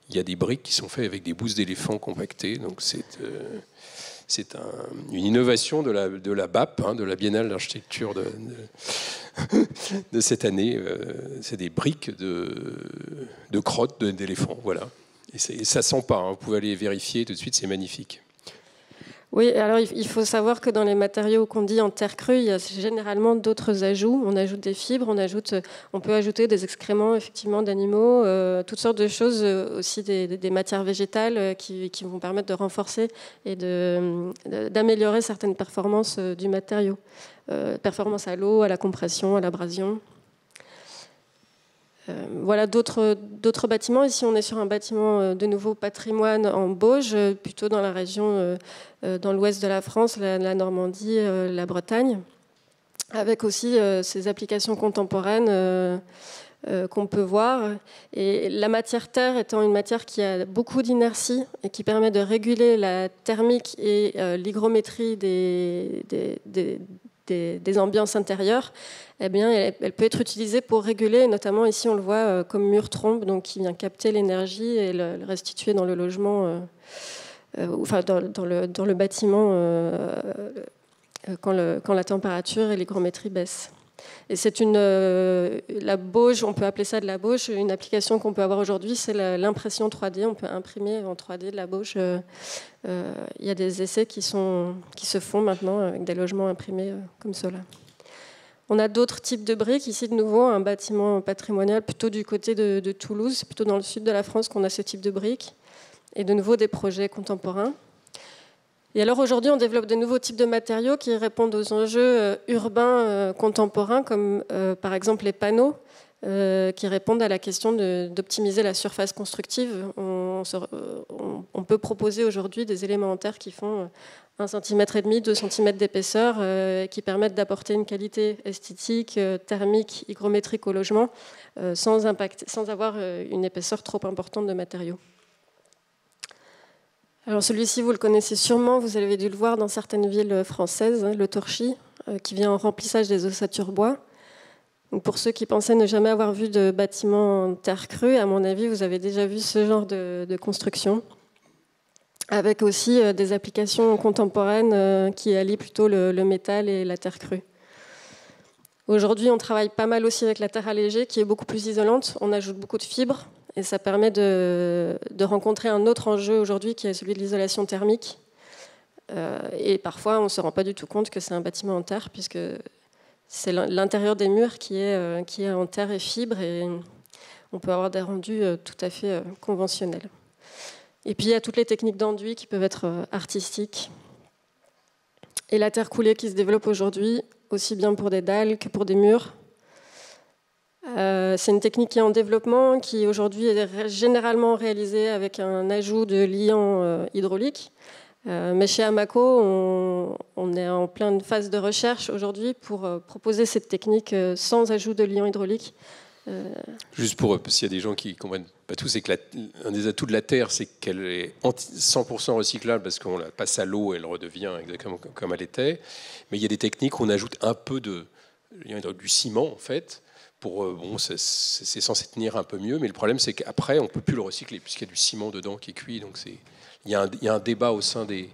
[SPEAKER 1] il y a des briques qui sont faites avec des bousses d'éléphants compactées. Donc, c'est une innovation de la BAP, hein, de la Biennale d'architecture de cette année. C'est des briques de crottes d'éléphants, voilà. Et ça sent pas. Hein, vous pouvez aller vérifier tout de suite, c'est magnifique.
[SPEAKER 3] Oui, alors il faut savoir que dans les matériaux qu'on dit en terre crue, il y a généralement d'autres ajouts. On ajoute des fibres, on peut ajouter des excréments effectivement d'animaux, toutes sortes de choses, aussi des matières végétales qui vont permettre de renforcer et d'améliorer certaines performances du matériau. Performance à l'eau, à la compression, à l'abrasion. Voilà d'autres bâtiments. Ici, on est sur un bâtiment de nouveau patrimoine en Bauge, plutôt dans la région, dans l'ouest de la France, la Normandie, la Bretagne, avec aussi ces applications contemporaines qu'on peut voir. Et la matière terre étant une matière qui a beaucoup d'inertie et qui permet de réguler la thermique et l'hygrométrie des ambiances intérieures, eh bien, elle peut être utilisée pour réguler, notamment ici on le voit comme mur-trombe, donc qui vient capter l'énergie et le restituer dans le logement, enfin dans le bâtiment quand la température et l'hygrométrie baissent. Et c'est la bauge, on peut appeler ça de la bauge. Une application qu'on peut avoir aujourd'hui, c'est l'impression 3D. On peut imprimer en 3D de la bauge. Il y a des essais qui se font maintenant avec des logements imprimés comme cela. On a d'autres types de briques. Ici, de nouveau, un bâtiment patrimonial plutôt du côté de Toulouse. C'est plutôt dans le sud de la France qu'on a ce type de briques. Et de nouveau, des projets contemporains. Et alors aujourd'hui, on développe de nouveaux types de matériaux qui répondent aux enjeux urbains contemporains, comme par exemple les panneaux, qui répondent à la question d'optimiser la surface constructive. On peut proposer aujourd'hui des éléments en terre qui font 1,5 cm, 2 cm d'épaisseur, qui permettent d'apporter une qualité esthétique, thermique, hygrométrique au logement, sans avoir une épaisseur trop importante de matériaux. Alors celui-ci, vous le connaissez sûrement, vous avez dû le voir dans certaines villes françaises, le torchis, qui vient en remplissage des ossatures bois. Donc pour ceux qui pensaient ne jamais avoir vu de bâtiment en terre crue, à mon avis, vous avez déjà vu ce genre de construction, avec aussi des applications contemporaines qui allient plutôt le métal et la terre crue. Aujourd'hui, on travaille pas mal aussi avec la terre allégée, qui est beaucoup plus isolante. On ajoute beaucoup de fibres. Et ça permet de rencontrer un autre enjeu aujourd'hui qui est celui de l'isolation thermique. Et parfois, on ne se rend pas du tout compte que c'est un bâtiment en terre, puisque c'est l'intérieur des murs qui est en terre et fibre, et on peut avoir des rendus tout à fait conventionnels. Et puis, il y a toutes les techniques d'enduit qui peuvent être artistiques. Et la terre coulée qui se développe aujourd'hui, aussi bien pour des dalles que pour des murs. C'est une technique qui est en développement, qui aujourd'hui est généralement réalisée avec un ajout de liant hydraulique. Mais chez Amaco, on est en pleine phase de recherche aujourd'hui pour proposer cette technique sans ajout de liant hydraulique.
[SPEAKER 1] Juste parce qu'il y a des gens qui ne comprennent pas tout, c'est que un des atouts de la terre, c'est qu'elle est 100% recyclable parce qu'on la passe à l'eau et elle redevient exactement comme elle était. Mais il y a des techniques où on ajoute un peu du ciment, en fait. C'est censé tenir un peu mieux, mais le problème c'est qu'après on ne peut plus le recycler puisqu'il y a du ciment dedans qui est cuit. Donc il y a un débat au sein de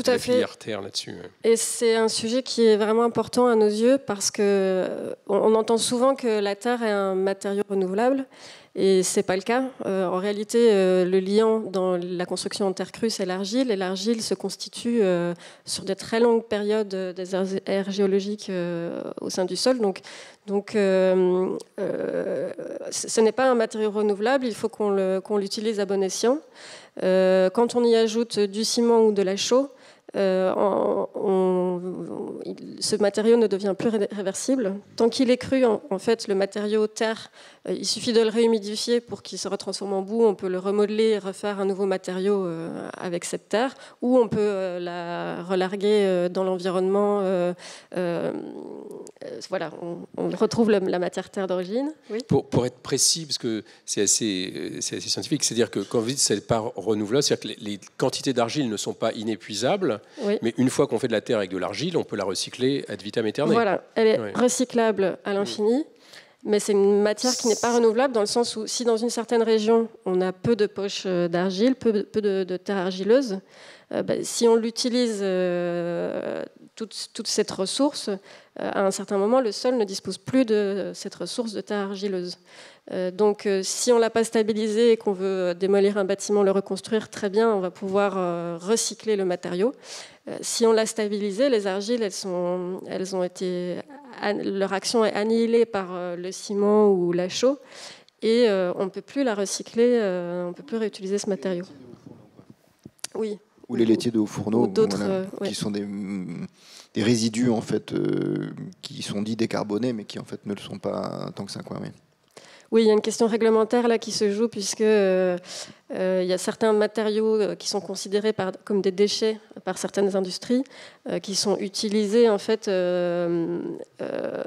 [SPEAKER 1] la filière terre là-dessus.
[SPEAKER 3] Et c'est un sujet qui est vraiment important à nos yeux parce qu'on entend souvent que la terre est un matériau renouvelable. Et ce n'est pas le cas. En réalité, le liant dans la construction en terre crue, c'est l'argile. Et l'argile se constitue sur des très longues périodes des aires géologiques au sein du sol. Donc ce n'est pas un matériau renouvelable. Il faut qu'on l'utilise à bon escient. Quand on y ajoute du ciment ou de la chaux, ce matériau ne devient plus réversible. Tant qu'il est cru, en fait, le matériau terre, il suffit de le réhumidifier pour qu'il se retransforme en boue. On peut le remodeler et refaire un nouveau matériau avec cette terre, ou on peut la relarguer dans l'environnement. Voilà, on retrouve la matière terre d'origine. Oui.
[SPEAKER 1] Pour être précis, parce que c'est assez scientifique, c'est-à-dire que quand vous dites que ce n'est pas renouvelable, c'est-à-dire que les quantités d'argile ne sont pas inépuisables. Oui. Mais une fois qu'on fait de la terre avec de l'argile, on peut la recycler ad vitam aeternam.
[SPEAKER 3] Voilà, elle est recyclable à l'infini, mais c'est une matière qui n'est pas renouvelable dans le sens où si dans une certaine région, on a peu de poches d'argile, peu de terre argileuse, si on l'utilise toute cette ressource, à un certain moment, le sol ne dispose plus de cette ressource de terre argileuse. Donc, si on ne l'a pas stabilisé et qu'on veut démolir un bâtiment, le reconstruire, très bien, on va pouvoir recycler le matériau. Si on l'a stabilisé, les argiles, elles ont été, leur action est annihilée par le ciment ou la chaux, et on ne peut plus la recycler, on ne peut plus réutiliser ce matériau. Oui.
[SPEAKER 2] Ou les laitiers de hauts fourneaux, qui sont des résidus en fait, qui sont dits décarbonés, mais qui en fait ne le sont pas tant que ça. Quoi, mais...
[SPEAKER 3] Oui, il y a une question réglementaire là qui se joue puisque il y a certains matériaux qui sont considérés comme des déchets par certaines industries qui sont utilisés en fait,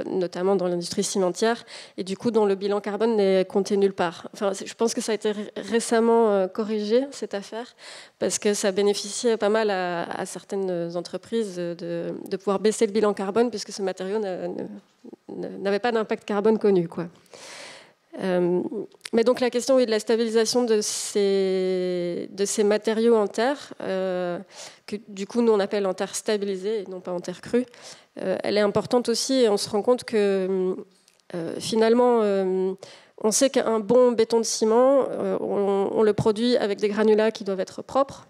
[SPEAKER 3] notamment dans l'industrie cimentière, et du coup dont le bilan carbone n'est compté nulle part. Enfin, je pense que ça a été récemment corrigé, cette affaire, parce que ça bénéficiait pas mal à certaines entreprises de pouvoir baisser le bilan carbone puisque ce matériau n'avait pas d'impact carbone connu, quoi. Mais donc la question de la stabilisation de ces matériaux en terre, que du coup nous on appelle en terre stabilisée et non pas en terre crue, elle est importante aussi, et on se rend compte que finalement on sait qu'un bon béton de ciment, on le produit avec des granulats qui doivent être propres,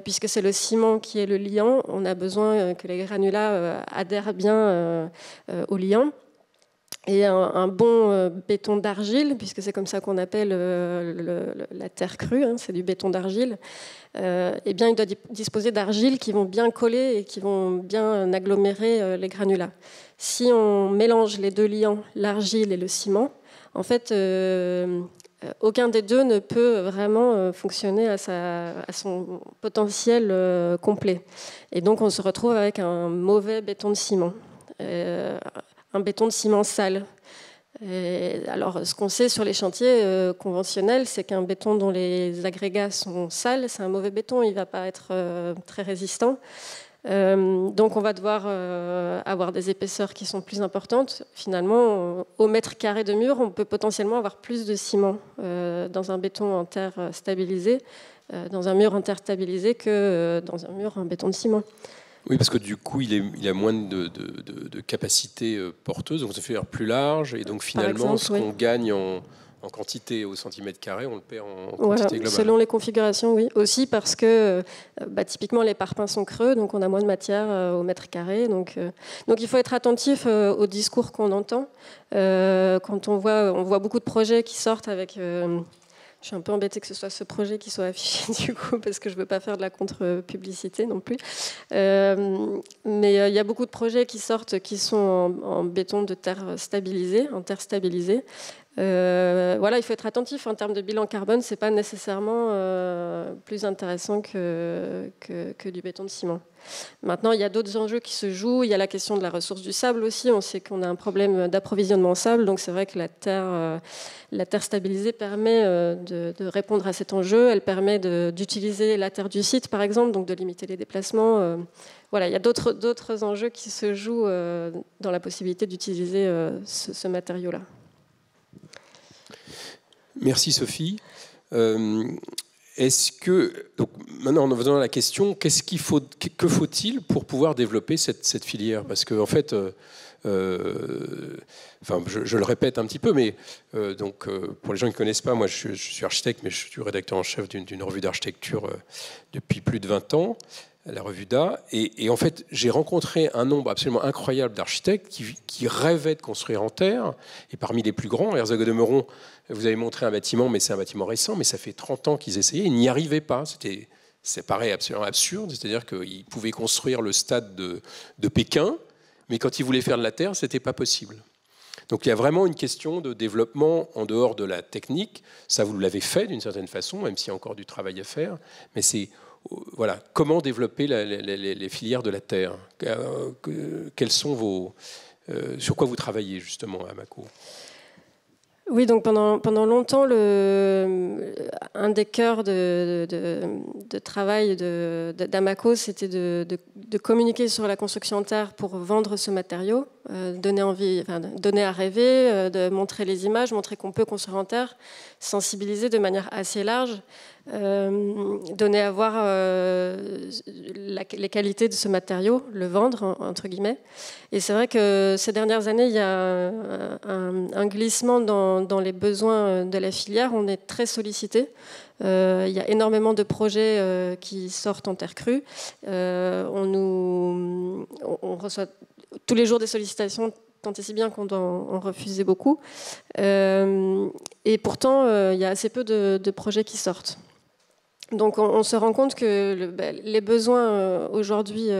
[SPEAKER 3] puisque c'est le ciment qui est le liant. On a besoin que les granulats adhèrent bien au liant. Et un bon béton d'argile, puisque c'est comme ça qu'on appelle la terre crue, hein, c'est du béton d'argile, eh bien, il doit disposer d'argiles qui vont bien coller et qui vont bien agglomérer les granulats. Si on mélange les deux liants, l'argile et le ciment, en fait, aucun des deux ne peut vraiment fonctionner à son potentiel complet. Et donc, on se retrouve avec un mauvais béton de ciment. Un béton de ciment sale. Et alors, ce qu'on sait sur les chantiers conventionnels, c'est qu'un béton dont les agrégats sont sales, c'est un mauvais béton, il ne va pas être très résistant. Donc, on va devoir avoir des épaisseurs qui sont plus importantes. Finalement, au mètre carré de mur, on peut potentiellement avoir plus de ciment dans un béton en terre stabilisé, dans un mur en terre stabilisé, que dans un mur en béton de ciment.
[SPEAKER 1] Oui, parce que du coup, il a moins de capacité porteuse, donc ça fait plus large, et donc finalement, ce qu'on gagne en quantité au centimètre carré, on le perd en quantité globale.
[SPEAKER 3] Selon les configurations, oui. Aussi parce que typiquement, les parpaings sont creux, donc on a moins de matière au mètre carré. Donc il faut être attentif au discours qu'on entend. Quand on voit beaucoup de projets qui sortent avec... Je suis un peu embêtée que ce soit ce projet qui soit affiché du coup, parce que je ne veux pas faire de la contre-publicité non plus. Mais il y a beaucoup de projets qui sortent qui sont en béton de terre stabilisé, en terre stabilisée. Voilà, il faut être attentif en termes de bilan carbone, c'est pas nécessairement plus intéressant que du béton de ciment. Maintenant, il y a d'autres enjeux qui se jouent. Il y a la question de la ressource du sable aussi. On sait qu'on a un problème d'approvisionnement en sable, donc c'est vrai que la terre stabilisée permet de répondre à cet enjeu. Elle permet d'utiliser la terre du site, par exemple, donc de limiter les déplacements. Voilà, il y a d'autres enjeux qui se jouent dans la possibilité d'utiliser ce matériau-là.
[SPEAKER 1] Merci Sophie. Est-ce que, donc maintenant en venant à la question, que faut-il pour pouvoir développer cette filière? Parce que en fait, enfin, je le répète un petit peu, mais pour les gens qui ne connaissent pas, moi je suis architecte, mais je suis rédacteur en chef d'une revue d'architecture depuis plus de 20 ans, la revue d'A, et en fait j'ai rencontré un nombre absolument incroyable d'architectes qui rêvaient de construire en terre, et parmi les plus grands, Herzog de Meuron, vous avez montré un bâtiment, mais c'est un bâtiment récent, mais ça fait 30 ans qu'ils essayaient, ils n'y arrivaient pas. Ça paraît absolument absurde, c'est-à-dire qu'ils pouvaient construire le stade de Pékin, mais quand ils voulaient faire de la terre, ce n'était pas possible. Donc il y a vraiment une question de développement en dehors de la technique. Ça, vous l'avez fait d'une certaine façon, même s'il y a encore du travail à faire, mais c'est voilà, comment développer les filières de la terre. Quels sont sur quoi vous travaillez justement à Amaco?
[SPEAKER 3] Oui, donc pendant longtemps, un des cœurs de travail d'Amaco, c'était de communiquer sur la construction en terre pour vendre ce matériau, donner à rêver, de montrer les images, montrer qu'on peut construire en terre, sensibiliser de manière assez large, donner à voir les qualités de ce matériau, le vendre, entre guillemets. Et c'est vrai que ces dernières années, il y a un glissement dans les besoins de la filière. On est très sollicité. Il y a énormément de projets qui sortent en terre crue. On reçoit tous les jours des sollicitations, tant et si bien qu'on doit en refuser beaucoup. Et pourtant, il y a assez peu de projets qui sortent. Donc on se rend compte que les besoins aujourd'hui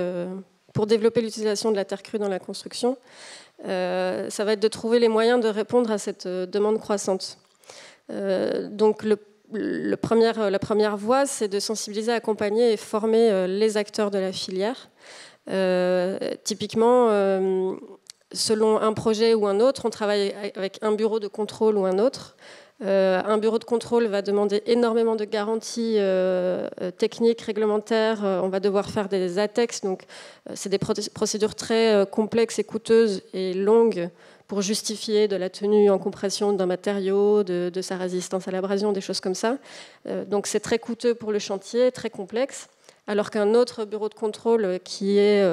[SPEAKER 3] pour développer l'utilisation de la terre crue dans la construction, ça va être de trouver les moyens de répondre à cette demande croissante. Donc la première voie, c'est de sensibiliser, accompagner et former les acteurs de la filière. Typiquement, selon un projet ou un autre, on travaille avec un bureau de contrôle ou un autre. Un bureau de contrôle va demander énormément de garanties techniques, réglementaires. On va devoir faire des ATEX, donc c'est des procédures très complexes et coûteuses et longues pour justifier de la tenue en compression d'un matériau, de sa résistance à l'abrasion, des choses comme ça. Donc c'est très coûteux pour le chantier, très complexe, alors qu'un autre bureau de contrôle qui est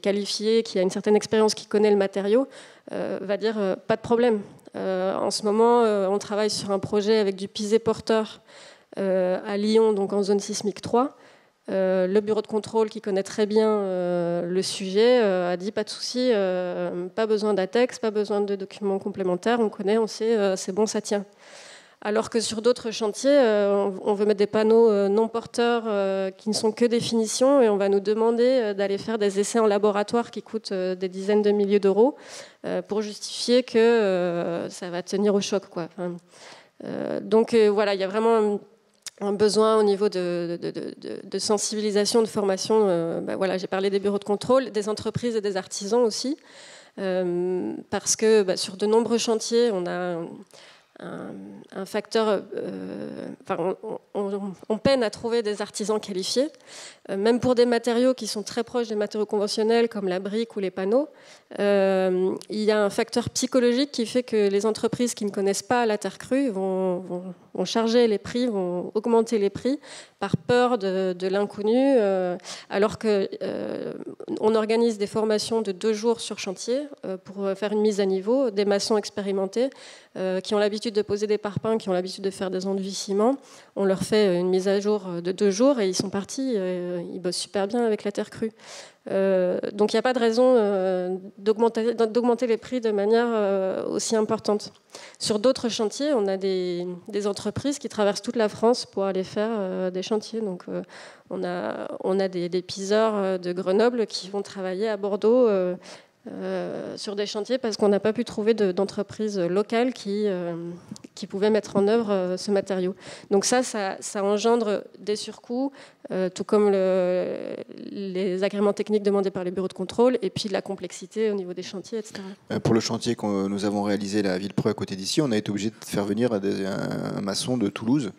[SPEAKER 3] qualifié, qui a une certaine expérience, qui connaît le matériau, va dire pas de problème. En ce moment, on travaille sur un projet avec du pisé porteur à Lyon, donc en zone sismique 3. Le bureau de contrôle qui connaît très bien le sujet a dit pas de souci, pas besoin d'ATEX, pas besoin de documents complémentaires, on connaît, on sait, c'est bon, ça tient. Alors que sur d'autres chantiers, on veut mettre des panneaux non porteurs qui ne sont que des finitions et on va nous demander d'aller faire des essais en laboratoire qui coûtent des dizaines de milliers d'euros pour justifier que ça va tenir au choc, quoi. Enfin, donc voilà, il y a vraiment un besoin au niveau de sensibilisation, de formation. Voilà, j'ai parlé des bureaux de contrôle, des entreprises et des artisans aussi, parce que sur de nombreux chantiers, on a un facteur, on peine à trouver des artisans qualifiés, même pour des matériaux qui sont très proches des matériaux conventionnels comme la brique ou les panneaux. Il y a un facteur psychologique qui fait que les entreprises qui ne connaissent pas la terre crue vont charger les prix, vont augmenter les prix par peur de l'inconnu, alors qu'on organise des formations de 2 jours sur chantier pour faire une mise à niveau, des maçons expérimentés qui ont l'habitude de poser des parpaings, qui ont l'habitude de faire des enduits ciment. On leur fait une mise à jour de 2 jours et ils sont partis, ils bossent super bien avec la terre crue. Donc il n'y a pas de raison d'augmenter les prix de manière aussi importante. Sur d'autres chantiers, on a des entreprises qui traversent toute la France pour aller faire des chantiers. Donc on a des piseurs de Grenoble qui vont travailler à Bordeaux sur des chantiers parce qu'on n'a pas pu trouver d'entreprise locale qui pouvait mettre en œuvre ce matériau. Donc ça engendre des surcoûts, tout comme les agréments techniques demandés par les bureaux de contrôle, et puis de la complexité au niveau des chantiers, etc.
[SPEAKER 2] Pour le chantier que nous avons réalisé à Villepreux à côté d'ici, on a été obligé de faire venir un maçon de Toulouse,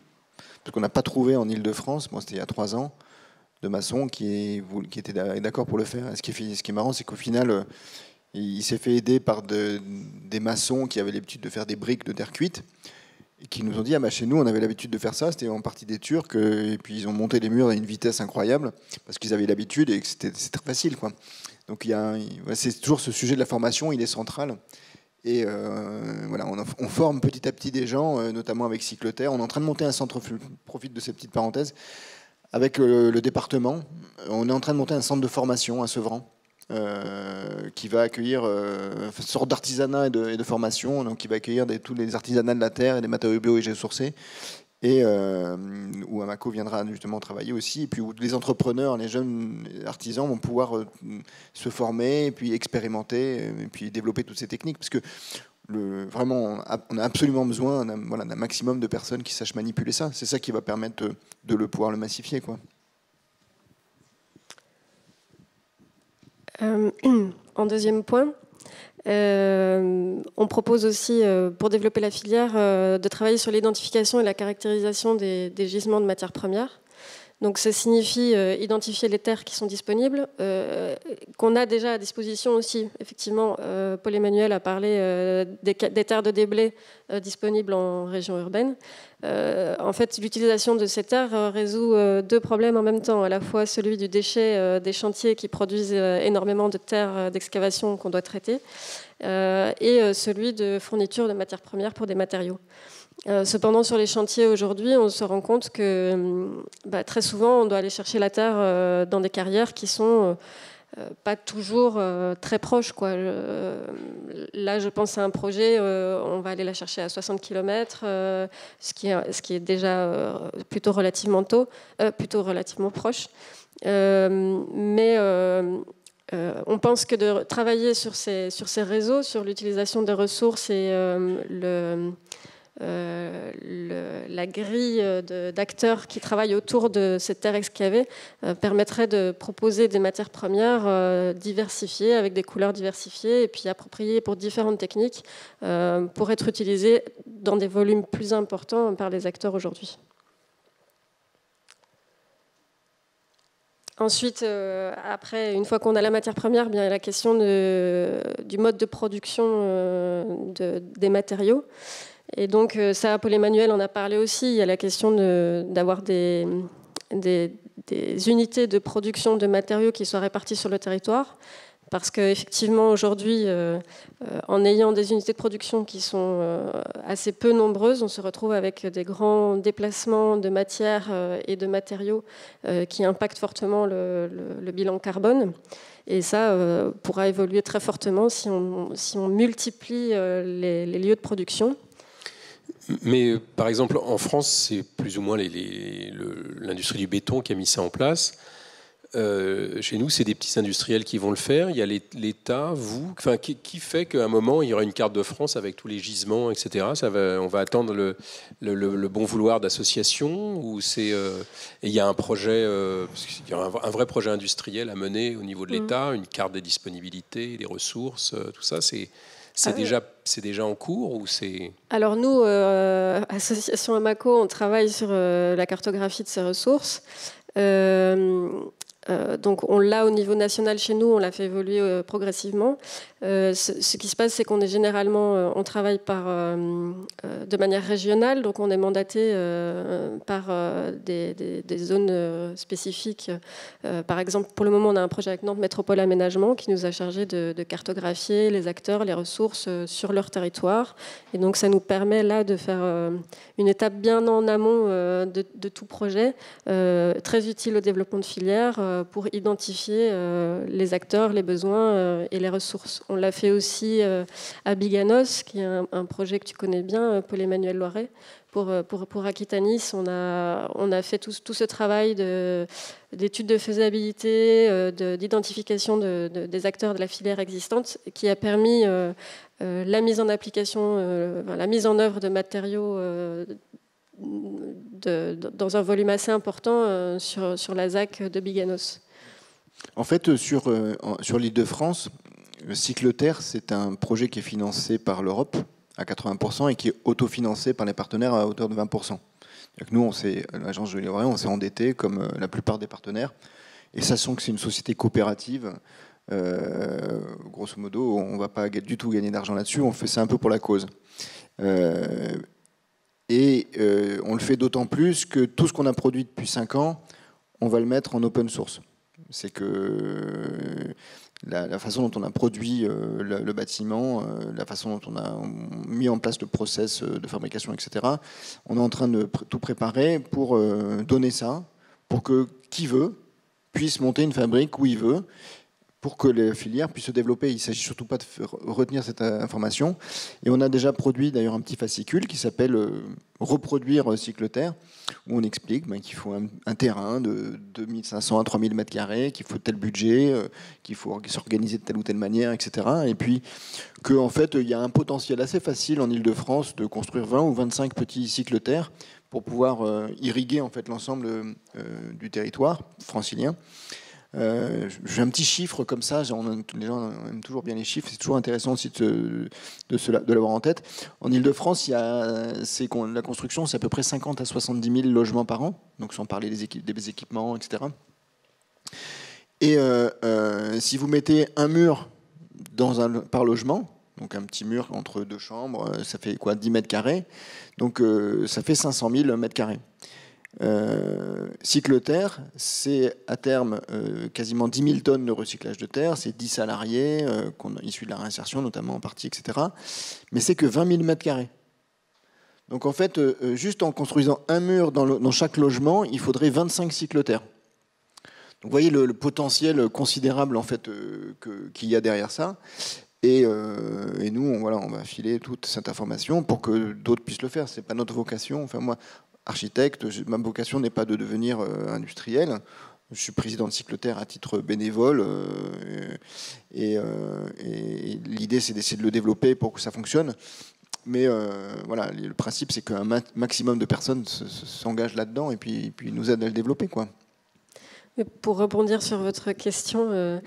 [SPEAKER 2] parce qu'on n'a pas trouvé en Ile-de-France, c'était il y a 3 ans, de maçons qui étaient d'accord pour le faire. Ce qui est marrant, c'est qu'au final, il s'est fait aider par des maçons qui avaient l'habitude de faire des briques de terre cuite, et qui nous ont dit chez nous, on avait l'habitude de faire ça, c'était en partie des Turcs, et puis ils ont monté les murs à une vitesse incroyable, parce qu'ils avaient l'habitude et que c'est très facile, quoi. Donc c'est toujours ce sujet de la formation, il est central. Et voilà, on forme petit à petit des gens, notamment avec Cycleterre. On est en train de monter un centre, je profite de ces petites parenthèses, avec le département. On est en train de monter un centre de formation à Sevran, qui va accueillir une sorte d'artisanat et de formation, donc qui va accueillir tous les artisanats de la terre et des matériaux bio et géosourcés, et où Amaco viendra justement travailler aussi, et puis où les entrepreneurs, les jeunes artisans vont pouvoir se former, et puis expérimenter, et puis développer toutes ces techniques, parce que vraiment, on a absolument besoin d'un maximum de personnes qui sachent manipuler ça. C'est ça qui va permettre de pouvoir le massifier, quoi.
[SPEAKER 3] En deuxième point, on propose aussi, pour développer la filière, de travailler sur l'identification et la caractérisation des gisements de matières premières. Donc ça signifie identifier les terres qui sont disponibles, qu'on a déjà à disposition aussi. Effectivement, Paul-Emmanuel a parlé des terres de déblai disponibles en région urbaine. En fait, l'utilisation de ces terres résout 2 problèmes en même temps. À la fois celui du déchet des chantiers qui produisent énormément de terres d'excavation qu'on doit traiter, et celui de fourniture de matières premières pour des matériaux. Cependant, sur les chantiers aujourd'hui, on se rend compte que très souvent, on doit aller chercher la terre dans des carrières qui sont pas toujours très proches, quoi. Là, je pense à un projet, on va aller la chercher à 60 km, ce qui est déjà plutôt relativement proche. Mais on pense que de travailler sur ces réseaux, sur l'utilisation des ressources et la grille d'acteurs qui travaillent autour de cette terre excavée permettrait de proposer des matières premières diversifiées, avec des couleurs diversifiées, et puis appropriées pour différentes techniques, pour être utilisées dans des volumes plus importants par les acteurs aujourd'hui. Ensuite, après, une fois qu'on a la matière première, bien, il y a la question du mode de production des matériaux. Et donc, ça, Paul-Emmanuel en a parlé aussi. Il y a la question d'avoir des unités de production de matériaux qui soient réparties sur le territoire. Parce qu'effectivement, aujourd'hui, en ayant des unités de production qui sont assez peu nombreuses, on se retrouve avec des grands déplacements de matières et de matériaux qui impactent fortement le bilan carbone. Et ça pourra évoluer très fortement si on multiplie les lieux de production.
[SPEAKER 1] Mais par exemple, en France, c'est plus ou moins l'industrie du béton qui a mis ça en place. Chez nous, c'est des petits industriels qui vont le faire. Il y a l'État, vous. Enfin, qui fait qu'à un moment, il y aura une carte de France avec tous les gisements, etc. On va attendre le bon vouloir d'associations, ou il y a un projet, parce qu'il y a un vrai projet industriel à mener au niveau de l'État, une carte des disponibilités, des ressources, tout ça. C'est déjà en cours, ou c'est...
[SPEAKER 3] Alors nous, Association Amaco, on travaille sur la cartographie de ces ressources. Donc on l'a au niveau national chez nous, on l'a fait évoluer progressivement. Ce qui se passe, c'est qu'on est généralement, on travaille de manière régionale, donc on est mandaté par des zones spécifiques. Par exemple, pour le moment, on a un projet avec Nantes Métropole Aménagement qui nous a chargé de cartographier les acteurs, les ressources sur leur territoire. Et donc ça nous permet là de faire une étape bien en amont de tout projet, très utile au développement de filières, pour identifier les acteurs, les besoins et les ressources. On l'a fait aussi à Biganos, qui est un projet que tu connais bien, Paul-Emmanuel Loiret. Pour Aquitanis, on a fait tout ce travail d'études de faisabilité, d'identification des acteurs de la filière existante, qui a permis la mise en application, la mise en œuvre de matériaux dans un volume assez important sur la ZAC de Biganos.
[SPEAKER 2] En fait, sur l'Île-de-France, Cycleterre, c'est un projet qui est financé par l'Europe à 80% et qui est autofinancé par les partenaires à hauteur de 20%. Nous, l'agence Joly Loiret, on s'est endetté comme la plupart des partenaires. Et sachant que c'est une société coopérative, grosso modo, on ne va pas du tout gagner d'argent là-dessus, on fait ça un peu pour la cause. Et on le fait d'autant plus que tout ce qu'on a produit depuis 5 ans, on va le mettre en open source. C'est que la façon dont on a produit le bâtiment, la façon dont on a mis en place le process de fabrication, etc., on est en train de tout préparer pour donner ça, pour que qui veut puisse monter une fabrique où il veut, pour que les filières puissent se développer. Il ne s'agit surtout pas de retenir cette information. Et on a déjà produit d'ailleurs un petit fascicule qui s'appelle Reproduire Cycleterre, où on explique qu'il faut un terrain de 2500 à 3000 m², qu'il faut tel budget, qu'il faut s'organiser de telle ou telle manière, etc. Et puis qu'en fait, il y a un potentiel assez facile en Ile-de-France de construire 20 ou 25 petits cycleterres pour pouvoir irriguer en fait, l'ensemble du territoire francilien. J'ai un petit chiffre comme ça, les gens aiment toujours bien les chiffres, c'est toujours intéressant aussi de l'avoir en tête. En Ile-de-France, la construction, c'est à peu près 50 à 70 000 logements par an, donc sans parler des équipements, etc. Et si vous mettez un mur par logement, donc un petit mur entre 2 chambres, ça fait quoi, 10 m², donc ça fait 500 000 m². Cycleterre, c'est à terme quasiment 10 000 tonnes de recyclage de terre, c'est 10 salariés issus de la réinsertion notamment en partie, etc. Mais c'est que 20 000 m². Donc en fait, juste en construisant un mur dans chaque logement, il faudrait 25 cycleterres. Donc vous voyez le potentiel considérable en fait qu'il y a derrière ça. Et nous, on va filer toute cette information pour que d'autres puissent le faire. C'est pas notre vocation. Enfin moi, architecte, ma vocation n'est pas de devenir industriel. Je suis président de Cycleterre à titre bénévole et l'idée c'est d'essayer de le développer pour que ça fonctionne. Mais voilà, le principe c'est qu'un maximum de personnes s'engagent là-dedans et puis nous aident à le développer, quoi.
[SPEAKER 3] Mais pour rebondir sur votre question,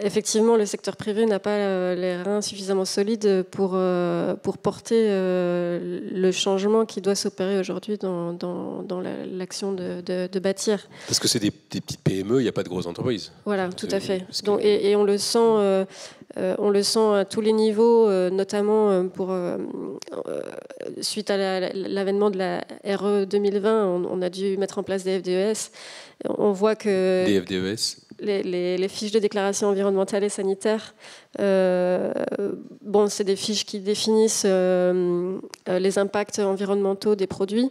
[SPEAKER 3] effectivement, le secteur privé n'a pas les reins suffisamment solides pour porter le changement qui doit s'opérer aujourd'hui dans l'action de bâtir.
[SPEAKER 1] Parce que c'est des petites PME, il n'y a pas de grosses entreprises.
[SPEAKER 3] Voilà, tout à fait. Donc, et on le sent à tous les niveaux, notamment suite à l'avènement de la RE 2020, on a dû mettre en place des FDES. On voit que
[SPEAKER 1] des FDES.
[SPEAKER 3] Les fiches de déclaration environnementale et sanitaire, c'est des fiches qui définissent les impacts environnementaux des produits.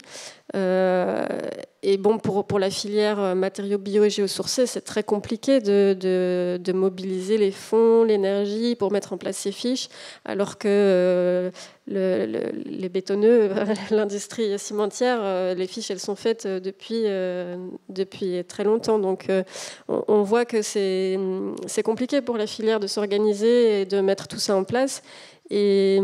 [SPEAKER 3] Et pour la filière matériaux bio et géosourcés, c'est très compliqué de mobiliser les fonds, l'énergie pour mettre en place ces fiches, alors que les bétonneux, l'industrie cimentière, les fiches, elles sont faites depuis très longtemps. Donc on voit que c'est compliqué pour la filière de s'organiser et de mettre tout ça en place. Et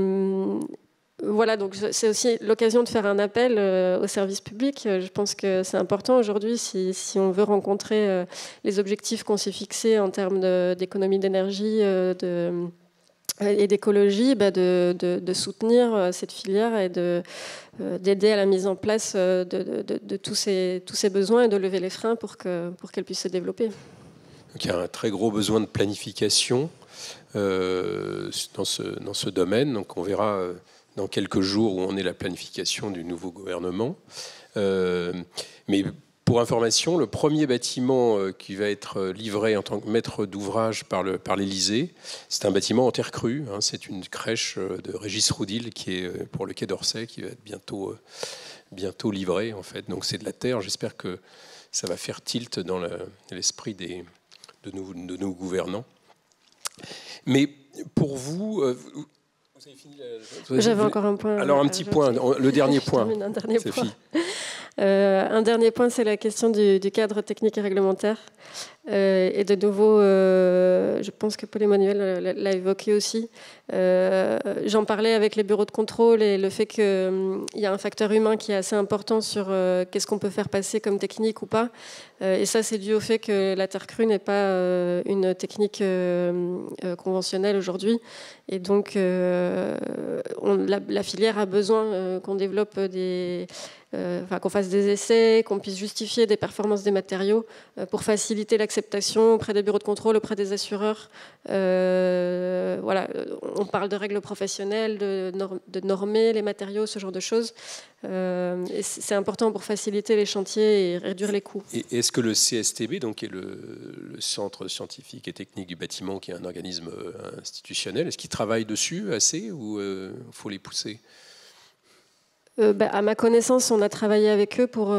[SPEAKER 3] voilà, donc c'est aussi l'occasion de faire un appel au service public. Je pense que c'est important aujourd'hui, si on veut rencontrer les objectifs qu'on s'est fixés en termes d'économie d'énergie et d'écologie, de soutenir cette filière et d'aider à la mise en place de tous ces besoins et de lever les freins pour qu'elle puisse se développer.
[SPEAKER 1] Donc, il y a un très gros besoin de planification dans ce domaine. Donc on verra dans quelques jours où en est la planification du nouveau gouvernement. Mais pour information, le premier bâtiment qui va être livré en tant que maître d'ouvrage par l'Élysée, c'est un bâtiment en terre crue. Hein, c'est une crèche de Régis Roudil qui est pour le Quai d'Orsay, qui va être bientôt livrée en fait. Donc c'est de la terre. J'espère que ça va faire tilt dans l'esprit de nos gouvernants. Mais pour vous avez fini
[SPEAKER 3] J'avais encore un point.
[SPEAKER 1] Alors un petit point, le dernier point.
[SPEAKER 3] Un dernier point. Un dernier point, c'est la question du cadre technique et réglementaire. Et de nouveau, je pense que Paul-Emmanuel l'a évoqué aussi. J'en parlais avec les bureaux de contrôle et le fait qu'il y a un facteur humain qui est assez important sur qu'est-ce qu'on peut faire passer comme technique ou pas. Et ça, c'est dû au fait que la terre crue n'est pas une technique conventionnelle aujourd'hui. Et donc, la filière a besoin qu'on développe qu'on fasse des essais, qu'on puisse justifier des performances des matériaux pour faciliter l'acceptation auprès des bureaux de contrôle, auprès des assureurs. Voilà, on parle de règles professionnelles, de normer les matériaux, ce genre de choses. Et c'est important pour faciliter les chantiers et réduire les coûts.
[SPEAKER 1] Et est-ce que le CSTB, donc, qui est le Centre scientifique et technique du bâtiment, qui est un organisme institutionnel, est-ce qu'ils travaillent dessus assez ou faut les pousser ?
[SPEAKER 3] À ma connaissance, on a travaillé avec eux pour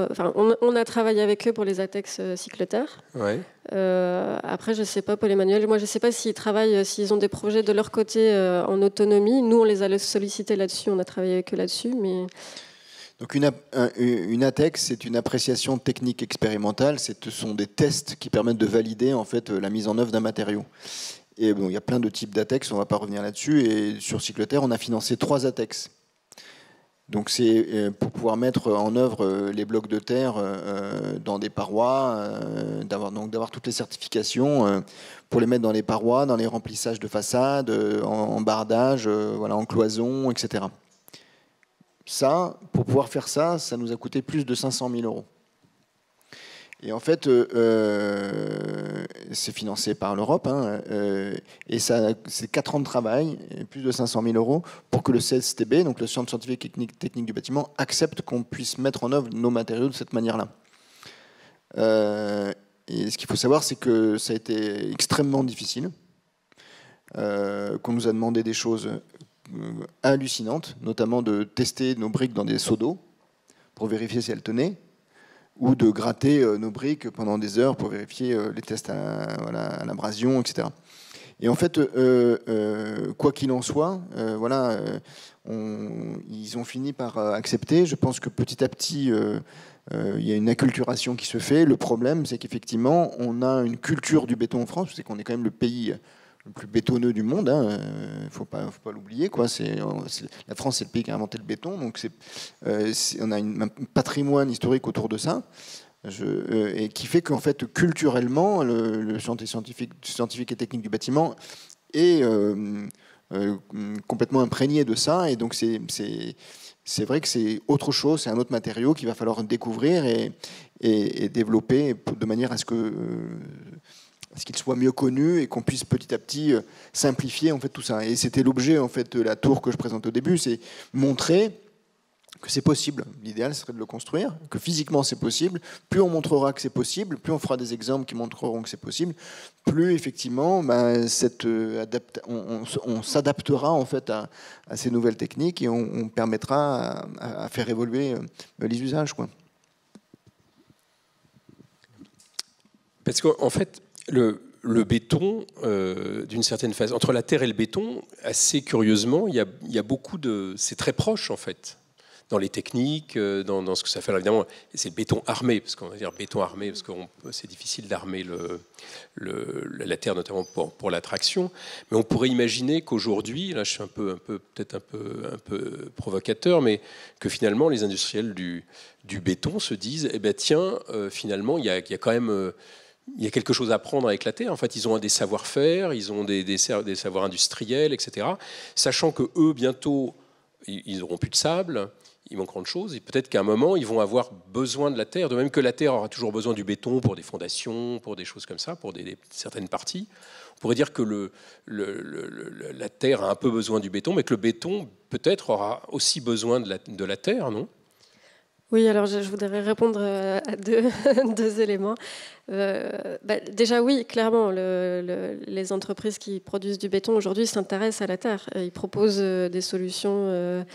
[SPEAKER 3] les ATEX Cycleterre.
[SPEAKER 1] Ouais.
[SPEAKER 3] Après, je ne sais pas, Paul-Emmanuel, moi je ne sais pas s'ils travaillent, s'ils ont des projets de leur côté en autonomie. Nous, on les a sollicités là-dessus, on a travaillé avec eux là-dessus. Mais...
[SPEAKER 2] Donc une ATEX, c'est une appréciation technique expérimentale. Ce sont des tests qui permettent de valider en fait la mise en œuvre d'un matériau. Et bon, il y a plein de types d'ATEX, on ne va pas revenir là-dessus. Et sur Cycleterre, on a financé 3 ATEX. Donc c'est pour pouvoir mettre en œuvre les blocs de terre dans des parois, d'avoir toutes les certifications pour les mettre dans les parois, dans les remplissages de façades, en bardage, en cloison, etc. Ça, pour pouvoir faire ça, ça nous a coûté plus de 500 000 €. Et en fait, c'est financé par l'Europe, et c'est 4 ans de travail, et plus de 500 000 € pour que le CSTB, donc le Centre scientifique et technique du bâtiment, accepte qu'on puisse mettre en œuvre nos matériaux de cette manière-là. Et ce qu'il faut savoir, c'est que ça a été extrêmement difficile, qu'on nous a demandé des choses hallucinantes, notamment de tester nos briques dans des seaux d'eau pour vérifier si elles tenaient, ou de gratter nos briques pendant des heures pour vérifier les tests à l'abrasion, etc. Et en fait, quoi qu'il en soit, ils ont fini par accepter. Je pense que petit à petit, il y a une acculturation qui se fait. Le problème, c'est qu'effectivement, on a une culture du béton en France, c'est qu'on est quand même le pays le plus bétonneux du monde, hein. Faut pas l'oublier, quoi. La France, c'est le pays qui a inventé le béton, donc on a un patrimoine historique autour de ça, et qui fait qu'en fait, culturellement, le scientifique et technique du bâtiment est complètement imprégné de ça, et donc c'est vrai que c'est autre chose, c'est un autre matériau qu'il va falloir découvrir et développer de manière à ce qu'il soit mieux connu et qu'on puisse petit à petit simplifier en fait tout ça. Et c'était l'objet en fait de la tour que je présente au début, c'est montrer que c'est possible. L'idéal serait de le construire, que physiquement c'est possible. Plus on montrera que c'est possible, plus on fera des exemples qui montreront que c'est possible, plus effectivement on s'adaptera en fait à ces nouvelles techniques et on permettra à faire évoluer les usages, quoi.
[SPEAKER 1] Parce qu'en fait, le béton, d'une certaine façon, entre la terre et le béton, assez curieusement, il y a beaucoup de... C'est très proche, en fait, dans les techniques, dans ce que ça fait. Alors, évidemment, c'est le béton armé, parce qu'on va dire béton armé, parce que c'est difficile d'armer la terre, notamment pour la traction. Mais on pourrait imaginer qu'aujourd'hui, là, je suis peut-être un peu provocateur, mais que finalement, les industriels du béton se disent, eh ben, tiens, finalement, il y a quand même... il y a quelque chose à apprendre avec la terre. En fait, ils ont des savoir-faire, ils ont des savoirs industriels, etc. Sachant que eux, bientôt, ils n'auront plus de sable, ils manqueront de choses, et peut-être qu'à un moment, ils vont avoir besoin de la terre, de même que la terre aura toujours besoin du béton pour des fondations, pour des choses comme ça, pour certaines parties. On pourrait dire que la terre a un peu besoin du béton, mais que le béton, peut-être, aura aussi besoin de la terre, non ?
[SPEAKER 3] Oui, alors je voudrais répondre à deux éléments. Déjà, oui, clairement, les entreprises qui produisent du béton aujourd'hui s'intéressent à la terre. Ils proposent des solutions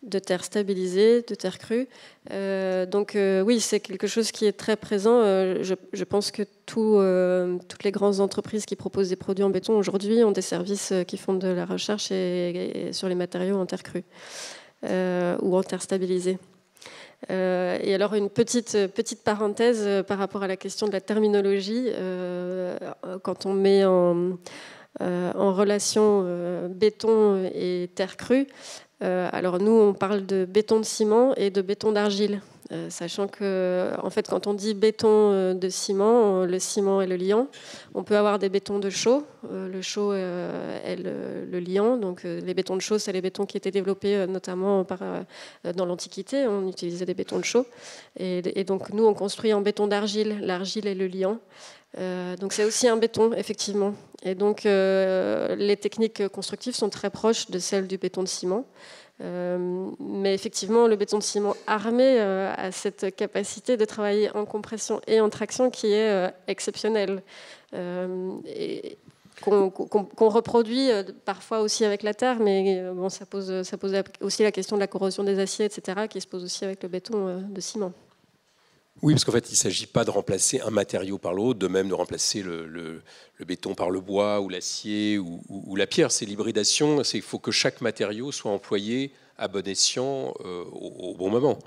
[SPEAKER 3] de terre stabilisée, de terre crue. Donc oui, c'est quelque chose qui est très présent. Je pense que toutes les grandes entreprises qui proposent des produits en béton aujourd'hui ont des services qui font de la recherche et sur les matériaux en terre crue ou en terre stabilisée. Et alors une petite parenthèse par rapport à la question de la terminologie. Quand on met en relation béton et terre crue, alors nous on parle de béton de ciment et de béton d'argile, sachant que en fait quand on dit béton de ciment, le ciment est le liant. On peut avoir des bétons de chaux, le chaux est le liant. Donc les bétons de chaux, c'est les bétons qui étaient développés notamment dans l'Antiquité. On utilisait des bétons de chaux et donc nous on construit en béton d'argile. L'argile est le liant. Donc c'est aussi un béton, effectivement. Et donc les techniques constructives sont très proches de celles du béton de ciment. Mais effectivement, le béton de ciment armé a cette capacité de travailler en compression et en traction qui est exceptionnelle. Et qu'on reproduit parfois aussi avec la terre, mais bon, ça pose aussi la question de la corrosion des aciers, etc., qui se pose aussi avec le béton de ciment.
[SPEAKER 1] Oui, parce qu'en fait, il ne s'agit pas de remplacer un matériau par l'autre, de même de remplacer le béton par le bois ou l'acier ou la pierre. C'est l'hybridation, il faut que chaque matériau soit employé à bon escient au bon moment.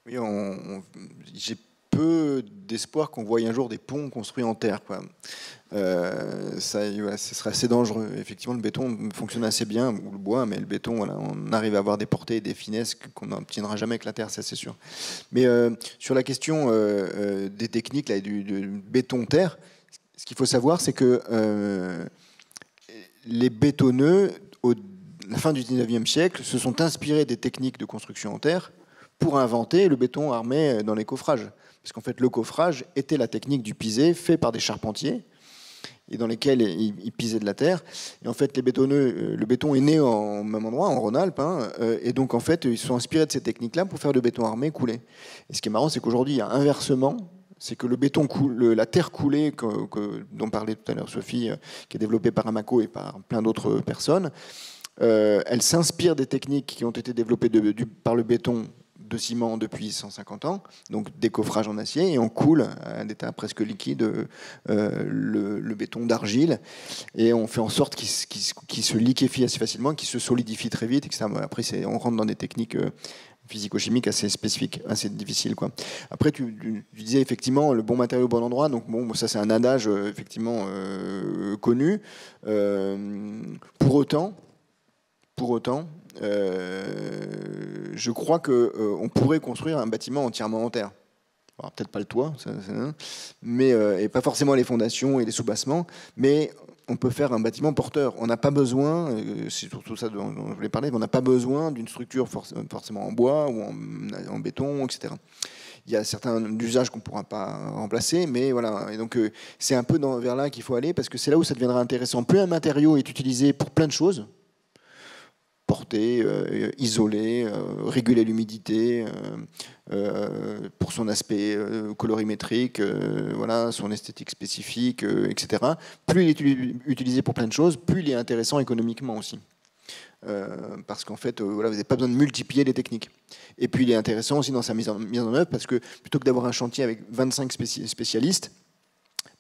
[SPEAKER 2] Oui, j'ai peu d'espoir qu'on voie un jour des ponts construits en terre, quoi. Ce serait assez dangereux. Effectivement, le béton fonctionne assez bien, ou le bois, mais le béton, voilà, on arrive à avoir des portées et des finesses qu'on n'obtiendra jamais avec la terre, ça c'est sûr. Mais sur la question des techniques là, du béton-terre, ce qu'il faut savoir, c'est que les bétonneux, à la fin du 19e siècle, se sont inspirés des techniques de construction en terre pour inventer le béton armé dans les coffrages. Parce qu'en fait, le coffrage était la technique du pisé fait par des charpentiers et dans lesquels ils pisaient de la terre. Et en fait, les bétonneux, le béton est né au même endroit, en Rhône-Alpes, hein, et donc en fait, ils se sont inspirés de ces techniques-là pour faire le béton armé coulé. Et ce qui est marrant, c'est qu'aujourd'hui, il y a inversement, c'est que le béton la terre coulée dont parlait tout à l'heure Sophie, qui est développée par Amaco et par plein d'autres personnes, elle s'inspire des techniques qui ont été développées par le béton de ciment depuis 150 ans, donc des coffrages en acier, et on coule à un état presque liquide le béton d'argile, et on fait en sorte qu'il se liquéfie assez facilement, qu'il se solidifie très vite, etc. Après, on rentre dans des techniques physico-chimique assez spécifique, assez difficile, quoi. Après, tu disais effectivement le bon matériau au bon endroit. Donc bon, ça c'est un adage effectivement connu. Pour autant, je crois qu'on pourrait construire un bâtiment entièrement en terre. Peut-être pas le toit, mais, et pas forcément les fondations et les sous-bassements, mais on peut faire un bâtiment porteur. On n'a pas besoin, c'est surtout ça dont je voulais parler, on n'a pas besoin d'une structure forcément en bois ou en béton, etc. Il y a certains usages qu'on ne pourra pas remplacer, mais voilà. Et donc c'est un peu vers là qu'il faut aller, parce que c'est là où ça deviendra intéressant. Plus un matériau est utilisé pour plein de choses, porter, isoler, réguler l'humidité, pour son aspect colorimétrique, voilà, son esthétique spécifique, etc. Plus il est utilisé pour plein de choses, plus il est intéressant économiquement aussi. Parce qu'en fait, voilà, vous n'avez pas besoin de multiplier les techniques. Et puis il est intéressant aussi dans sa mise en œuvre, parce que plutôt que d'avoir un chantier avec 25 spécialistes,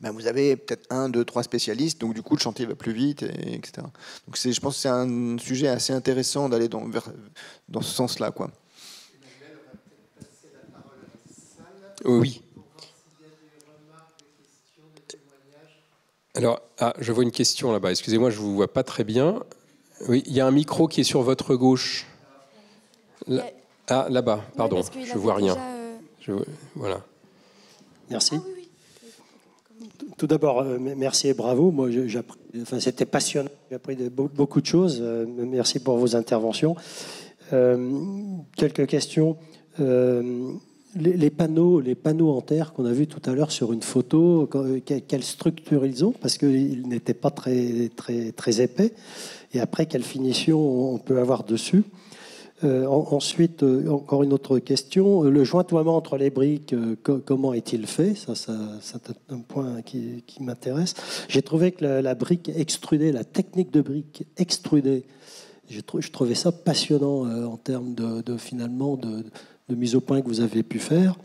[SPEAKER 2] ben vous avez peut-être 1, 2, 3 spécialistes, donc du coup le chantier va plus vite, etc. Donc je pense que c'est un sujet assez intéressant d'aller dans ce sens-là, quoi.
[SPEAKER 1] Oui. Alors, je vois une question là-bas. Excusez-moi, je ne vous vois pas très bien. Oui, il y a un micro qui est sur votre gauche. Là-bas, pardon, je ne vois rien. Voilà.
[SPEAKER 4] Merci. Tout d'abord, merci et bravo. Moi, c'était passionnant. J'ai appris beaucoup de choses. Merci pour vos interventions. Quelques questions. Les panneaux en terre qu'on a vus tout à l'heure sur une photo, quelle structure ils ont, parce qu'ils n'étaient pas très épais. Et après, quelle finition on peut avoir dessus. Ensuite, encore une autre question. Le jointoiement entre les briques, comment est-il fait? Ça, c'est un point qui m'intéresse. J'ai trouvé que la brique extrudée, la technique de brique extrudée, je trouvais ça passionnant en termes finalement de mise au point que vous avez pu faire.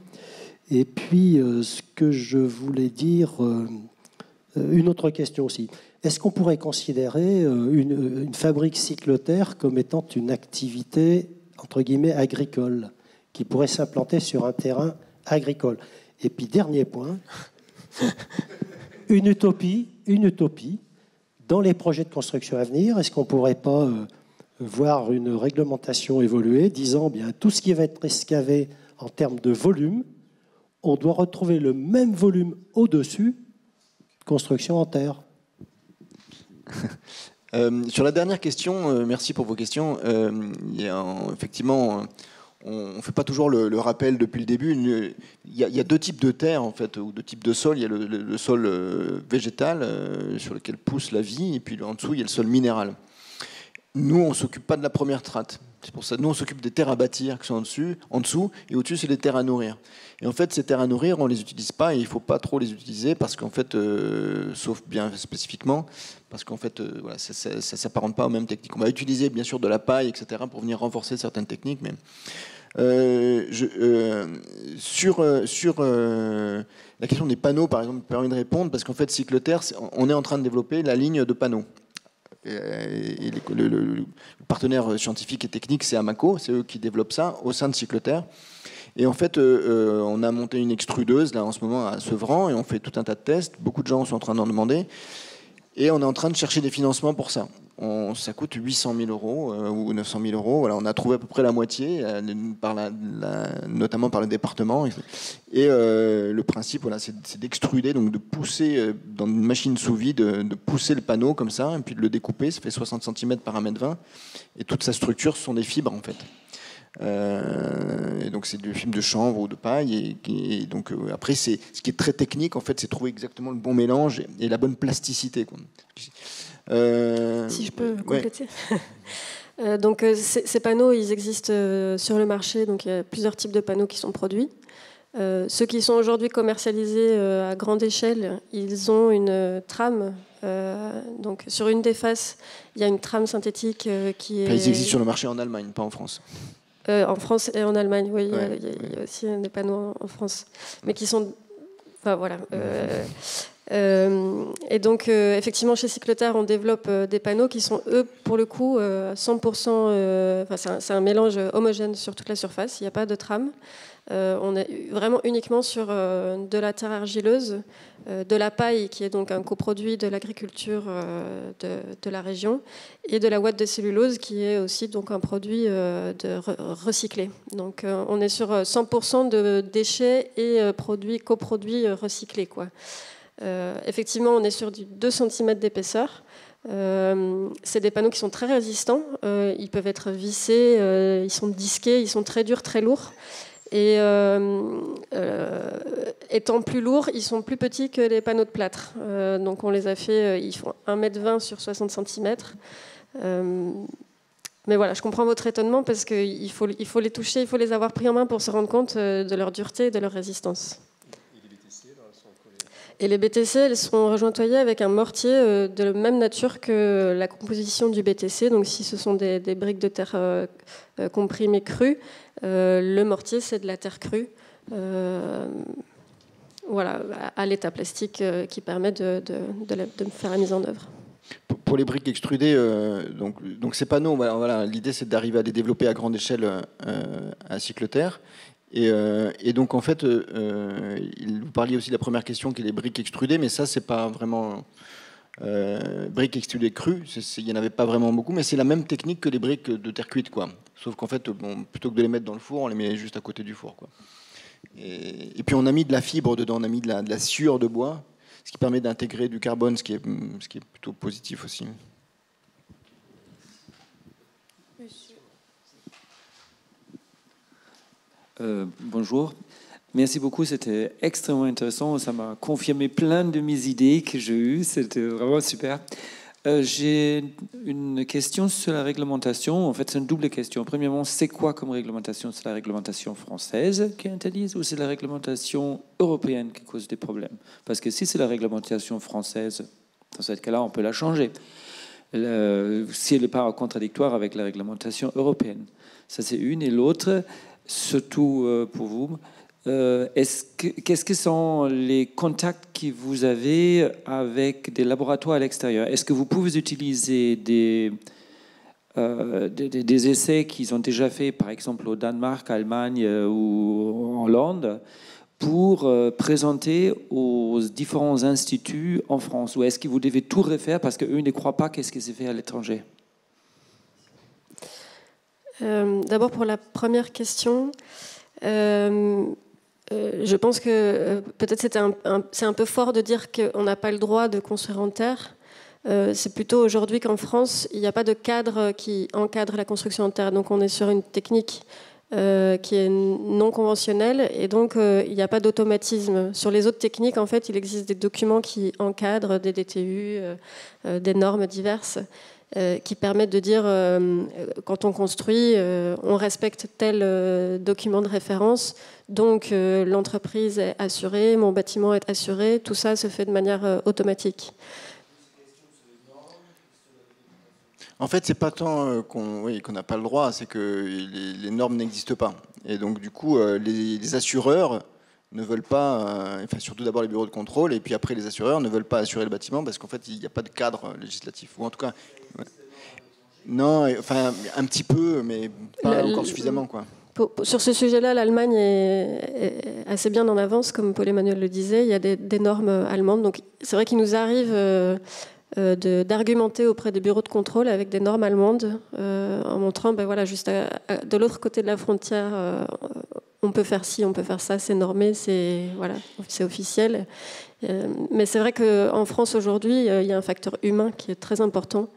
[SPEAKER 4] Et puis, ce que je voulais dire, une autre question aussi. Est-ce qu'on pourrait considérer une fabrique cyclotaire comme étant une activité, entre guillemets, agricole, qui pourrait s'implanter sur un terrain agricole? Et puis, dernier point, une utopie, dans les projets de construction à venir, est-ce qu'on ne pourrait pas voir une réglementation évoluer, disant bien tout ce qui va être excavé en termes de volume, on doit retrouver le même volume au-dessus, construction en terre?
[SPEAKER 2] Sur la dernière question, merci pour vos questions. Effectivement, on ne fait pas toujours le rappel depuis le début. Il y a deux types de terre, en fait, ou deux types de sol. Il y a le sol végétal, sur lequel pousse la vie, et puis en dessous, il y a le sol minéral. Nous, on ne s'occupe pas de la première strate. C'est pour ça que nous, on s'occupe des terres à bâtir qui sont en dessous, et au-dessus, c'est les terres à nourrir. Et en fait, ces terres à nourrir, on ne les utilise pas, et il ne faut pas trop les utiliser, parce qu'en fait, sauf bien spécifiquement, parce qu'en fait, voilà, ça ne s'apparente pas aux mêmes techniques. On va utiliser, bien sûr, de la paille, etc., pour venir renforcer certaines techniques, mais... sur la question des panneaux, par exemple, me permet de répondre, parce qu'en fait, Cycloterre, on est en train de développer la ligne de panneaux. Et le partenaire scientifique et technique, c'est Amaco, c'est eux qui développent ça au sein de Cycloterre. Et en fait, on a monté une extrudeuse là en ce moment à Sevran, et on fait tout un tas de tests. Beaucoup de gens sont en train d'en demander, et on est en train de chercher des financements pour ça. Ça coûte 800 000 euros ou 900 000 euros. Voilà, on a trouvé à peu près la moitié, notamment par le département. Et le principe, voilà, c'est d'extruder, donc de pousser dans une machine sous vide, de pousser le panneau comme ça, et puis de le découper. Ça fait 60 cm par 1,20 m. Et toute sa structure, ce sont des fibres, en fait. Et donc c'est du film de chanvre ou de paille, et donc après ce qui est très technique en fait, c'est trouver exactement le bon mélange et la bonne plasticité, quoi.
[SPEAKER 3] Si je peux compléter. Ouais. Donc ces panneaux, ils existent sur le marché, donc il y a plusieurs types de panneaux qui sont produits. Ceux qui sont aujourd'hui commercialisés à grande échelle, ils ont une trame. Donc sur une des faces, il y a une trame synthétique qui est...
[SPEAKER 2] Ils existent sur le marché en Allemagne, pas en France.
[SPEAKER 3] En France et en Allemagne, oui,
[SPEAKER 2] ouais.
[SPEAKER 3] il y a aussi des panneaux en France, mais qui sont... Enfin voilà. Et donc, effectivement, chez Cycleterre, on développe des panneaux qui sont, eux, pour le coup, 100%... c'est un mélange homogène sur toute la surface. Il n'y a pas de trame. On est vraiment uniquement sur de la terre argileuse, de la paille, qui est donc un coproduit de l'agriculture de la région, et de la ouate de cellulose, qui est aussi donc un produit recyclé. Donc, on est sur 100% de déchets et coproduits recyclés, quoi. Effectivement, on est sur du 2 cm d'épaisseur. C'est des panneaux qui sont très résistants. Ils peuvent être vissés, ils sont disqués, ils sont très durs, très lourds. Et étant plus lourds, ils sont plus petits que les panneaux de plâtre. Donc on les a fait, ils font 1,20 m sur 60 cm. Mais voilà, je comprends votre étonnement parce qu'il faut les toucher, il faut les avoir pris en main pour se rendre compte de leur dureté et de leur résistance. Et les BTC, elles seront rejointoyées avec un mortier de la même nature que la composition du BTC. Donc si ce sont des briques de terre comprimées crues, le mortier, c'est de la terre crue, voilà, à l'état plastique qui permet de faire la mise en œuvre.
[SPEAKER 2] Pour les briques extrudées, donc ces panneaux, voilà, l'idée c'est d'arriver à les développer à grande échelle à Cycleterre. Et donc en fait, vous parliez aussi de la première question qui est les briques extrudées, mais ça c'est pas vraiment briques extrudées crues, il n'y en avait pas vraiment beaucoup, mais c'est la même technique que les briques de terre cuite, quoi. Sauf qu'en fait, plutôt que de les mettre dans le four, on les met juste à côté du four, quoi. Et puis on a mis de la fibre dedans, on a mis de la sciure de bois, ce qui permet d'intégrer du carbone, ce qui est plutôt positif aussi.
[SPEAKER 5] Bonjour, merci beaucoup, c'était extrêmement intéressant, ça m'a confirmé plein de mes idées que j'ai eues, c'était vraiment super. J'ai une question sur la réglementation, en fait c'est une double question. Premièrement, c'est quoi comme réglementation? C'est la réglementation française qui interdit ou c'est la réglementation européenne qui cause des problèmes? Parce que si c'est la réglementation française, dans ce cas-là, on peut la changer. Si elle n'est pas contradictoire avec la réglementation européenne. Ça c'est une. Et l'autre, surtout pour vous, qu'est-ce que sont les contacts que vous avez avec des laboratoires à l'extérieur? Est-ce que vous pouvez utiliser des essais qu'ils ont déjà faits, par exemple au Danemark, Allemagne ou en Hollande, pour présenter aux différents instituts en France? Ou est-ce que vous devez tout refaire parce qu'eux ne croient pas qu'est-ce qui s'est fait à l'étranger?
[SPEAKER 3] D'abord, pour la première question, je pense que peut-être c'est un peu fort de dire qu'on n'a pas le droit de construire en terre. C'est plutôt aujourd'hui qu'en France, il n'y a pas de cadre qui encadre la construction en terre. Donc on est sur une technique qui est non conventionnelle et donc il n'y a pas d'automatisme. Sur les autres techniques, en fait, il existe des documents qui encadrent des DTU, des normes diverses. Qui permettent de dire quand on construit, on respecte tel document de référence, donc l'entreprise est assurée, mon bâtiment est assuré, tout ça se fait de manière automatique.
[SPEAKER 2] En fait, c'est pas tant qu'on n'a pas le droit, c'est que les normes n'existent pas. Et donc du coup, les assureurs ne veulent pas, enfin surtout d'abord les bureaux de contrôle, et puis après les assureurs ne veulent pas assurer le bâtiment parce qu'en fait il n'y a pas de cadre législatif, ou en tout cas, ouais. Non, enfin un petit peu, mais pas encore suffisamment, quoi.
[SPEAKER 3] Sur ce sujet-là, l'Allemagne est assez bien en avance, comme Paul-Emmanuel le disait. Il y a des normes allemandes, donc c'est vrai qu'il nous arrive d'argumenter auprès des bureaux de contrôle avec des normes allemandes, en montrant, ben voilà, juste de l'autre côté de la frontière. On peut faire ci, on peut faire ça, c'est normé, c'est officiel. Mais c'est vrai qu'en France aujourd'hui, il y a un facteur humain qui est très important.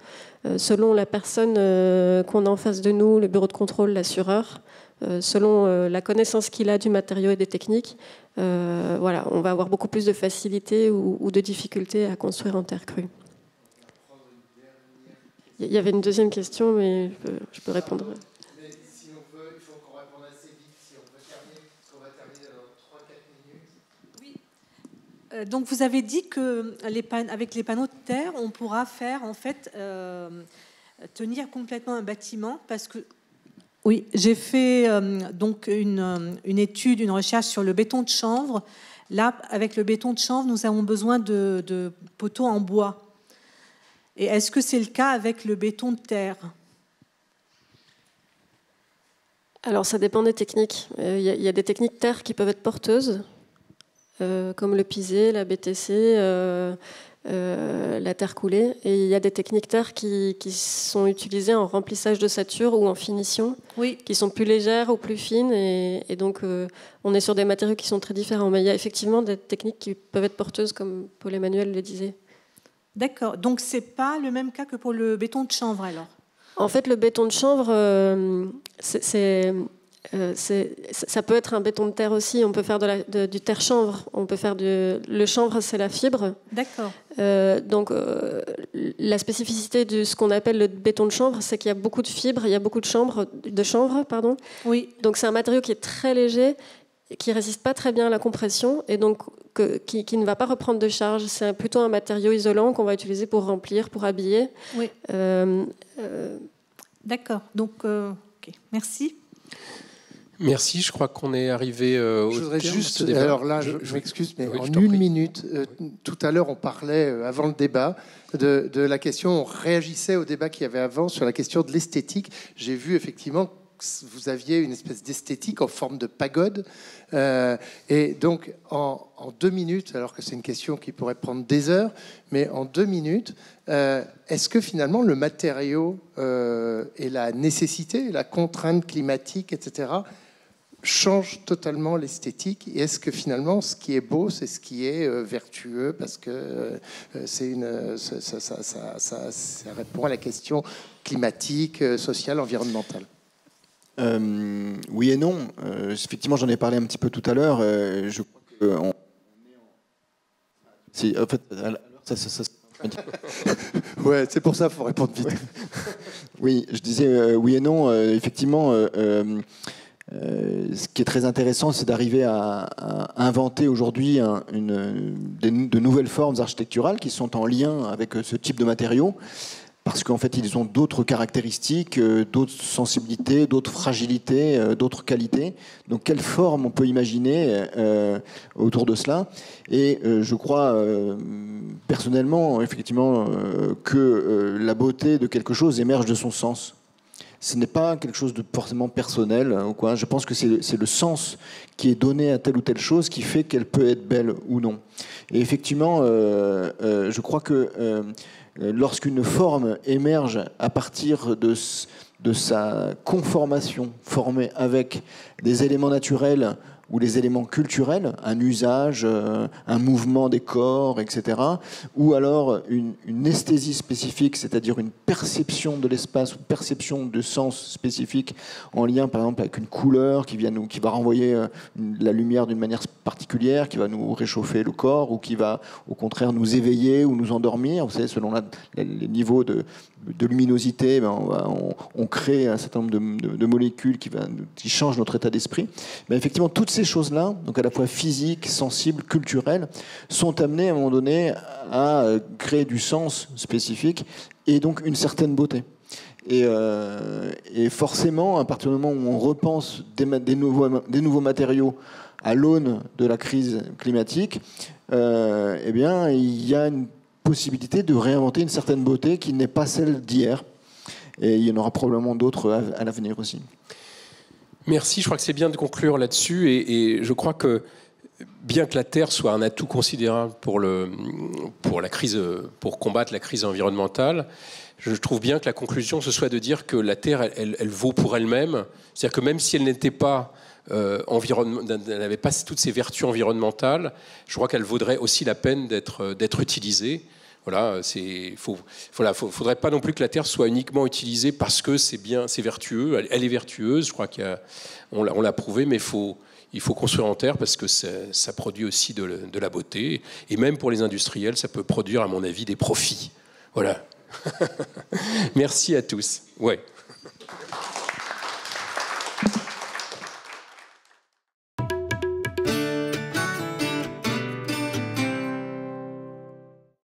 [SPEAKER 3] Selon la personne qu'on a en face de nous, le bureau de contrôle, l'assureur, selon la connaissance qu'il a du matériau et des techniques, voilà, on va avoir beaucoup plus de facilité ou de difficulté à construire en terre crue. Il y avait une deuxième question, mais je peux répondre.
[SPEAKER 6] Donc vous avez dit que avec les panneaux de terre, on pourra faire en fait tenir complètement un bâtiment parce que oui, j'ai fait donc une étude, une recherche sur le béton de chanvre. Là, avec le béton de chanvre, nous avons besoin de poteaux en bois. Et est-ce que c'est le cas avec le béton de terre?
[SPEAKER 3] Alors, ça dépend des techniques. Il y a des techniques terre qui peuvent être porteuses, comme le pisé, la BTC, la terre coulée. Et il y a des techniques terre qui sont utilisées en remplissage de sature ou en finition,
[SPEAKER 6] oui,
[SPEAKER 3] qui sont plus légères ou plus fines. Et donc, on est sur des matériaux qui sont très différents. Mais il y a effectivement des techniques qui peuvent être porteuses, comme Paul-Emmanuel le disait.
[SPEAKER 6] D'accord. Donc, ce n'est pas le même cas que pour le béton de chanvre, alors?
[SPEAKER 3] En fait, le béton de chanvre, ça peut être un béton de terre aussi. On peut faire du terre chanvre. On peut faire le chanvre, c'est la fibre.
[SPEAKER 6] D'accord.
[SPEAKER 3] Donc, la spécificité de ce qu'on appelle le béton de chanvre, c'est qu'il y a beaucoup de fibres, il y a beaucoup de chanvre.
[SPEAKER 6] Oui.
[SPEAKER 3] Donc, c'est un matériau qui est très léger, qui ne résiste pas très bien à la compression et donc qui ne va pas reprendre de charge. C'est plutôt un matériau isolant qu'on va utiliser pour remplir, pour habiller.
[SPEAKER 6] Oui. D'accord. Donc, ok. Merci.
[SPEAKER 1] Merci, je crois qu'on est arrivé au
[SPEAKER 7] Je voudrais
[SPEAKER 1] terme
[SPEAKER 7] juste,
[SPEAKER 1] de ce débat.
[SPEAKER 7] alors là, je m'excuse, mais
[SPEAKER 1] Oui,
[SPEAKER 7] en
[SPEAKER 1] je t'en
[SPEAKER 7] une
[SPEAKER 1] prie.
[SPEAKER 7] minute, tout à l'heure, on parlait, avant le débat, de la question, on réagissait au débat qu'il y avait avant sur la question de l'esthétique. J'ai vu effectivement que vous aviez une espèce d'esthétique en forme de pagode. Et donc, en 2 minutes, alors que c'est une question qui pourrait prendre des heures, mais en 2 minutes, est-ce que finalement le matériau et la nécessité, la contrainte climatique, etc., change totalement l'esthétique? Et est-ce que finalement ce qui est beau, c'est ce qui est vertueux, parce que ça répond à la question climatique, sociale, environnementale?
[SPEAKER 2] Oui et non. Effectivement, j'en ai parlé un petit peu tout à l'heure. Je crois que en fait,
[SPEAKER 7] ouais, c'est pour ça qu'il faut répondre vite.
[SPEAKER 2] Oui, je disais oui et non. Effectivement, ce qui est très intéressant, c'est d'arriver à inventer aujourd'hui de nouvelles formes architecturales qui sont en lien avec ce type de matériaux, parce qu'en fait, ils ont d'autres caractéristiques, d'autres sensibilités, d'autres fragilités, d'autres qualités. Donc, quelle forme on peut imaginer autour de cela? Et je crois personnellement, effectivement, que la beauté de quelque chose émerge de son sens. Ce n'est pas quelque chose de forcément personnel ou quoi. Je pense que c'est le sens qui est donné à telle ou telle chose qui fait qu'elle peut être belle ou non. Et effectivement, je crois que lorsqu'une forme émerge à partir de sa conformation, formée avec des éléments naturels ou des éléments culturels, un usage, un mouvement des corps, etc., ou alors une esthésie spécifique, c'est-à-dire une perception de l'espace, une perception de sens spécifique en lien, par exemple, avec une couleur qui va renvoyer la lumière d'une manière particulière, qui va nous réchauffer le corps, ou qui va, au contraire, nous éveiller ou nous endormir. Vous savez, selon les niveaux de luminosité, on crée un certain nombre de molécules qui changent notre état d'esprit. Mais effectivement, toutes ces choses-là, donc à la fois physiques, sensibles, culturelles, sont amenées à un moment donné à créer du sens spécifique et donc une certaine beauté. Et forcément, à partir du moment où on repense des nouveaux matériaux à l'aune de la crise climatique, eh bien, il y a une possibilité de réinventer une certaine beauté qui n'est pas celle d'hier. Et il y en aura probablement d'autres à l'avenir aussi.
[SPEAKER 1] Merci, je crois que c'est bien de conclure là-dessus. Et je crois que, bien que la Terre soit un atout considérable pour combattre la crise environnementale, je trouve bien que la conclusion, ce soit de dire que la Terre, elle vaut pour elle-même. C'est-à-dire que même si elle n'était pas elle n'avait pas toutes ces vertus environnementales, je crois qu'elle vaudrait aussi la peine d'être utilisée. Voilà, faudrait pas non plus que la Terre soit uniquement utilisée parce que c'est vertueux. Elle est vertueuse, je crois on l'a prouvé, mais il faut construire en terre parce que ça produit aussi de la beauté. Et même pour les industriels, ça peut produire, à mon avis, des profits. Voilà. Merci à tous. Ouais.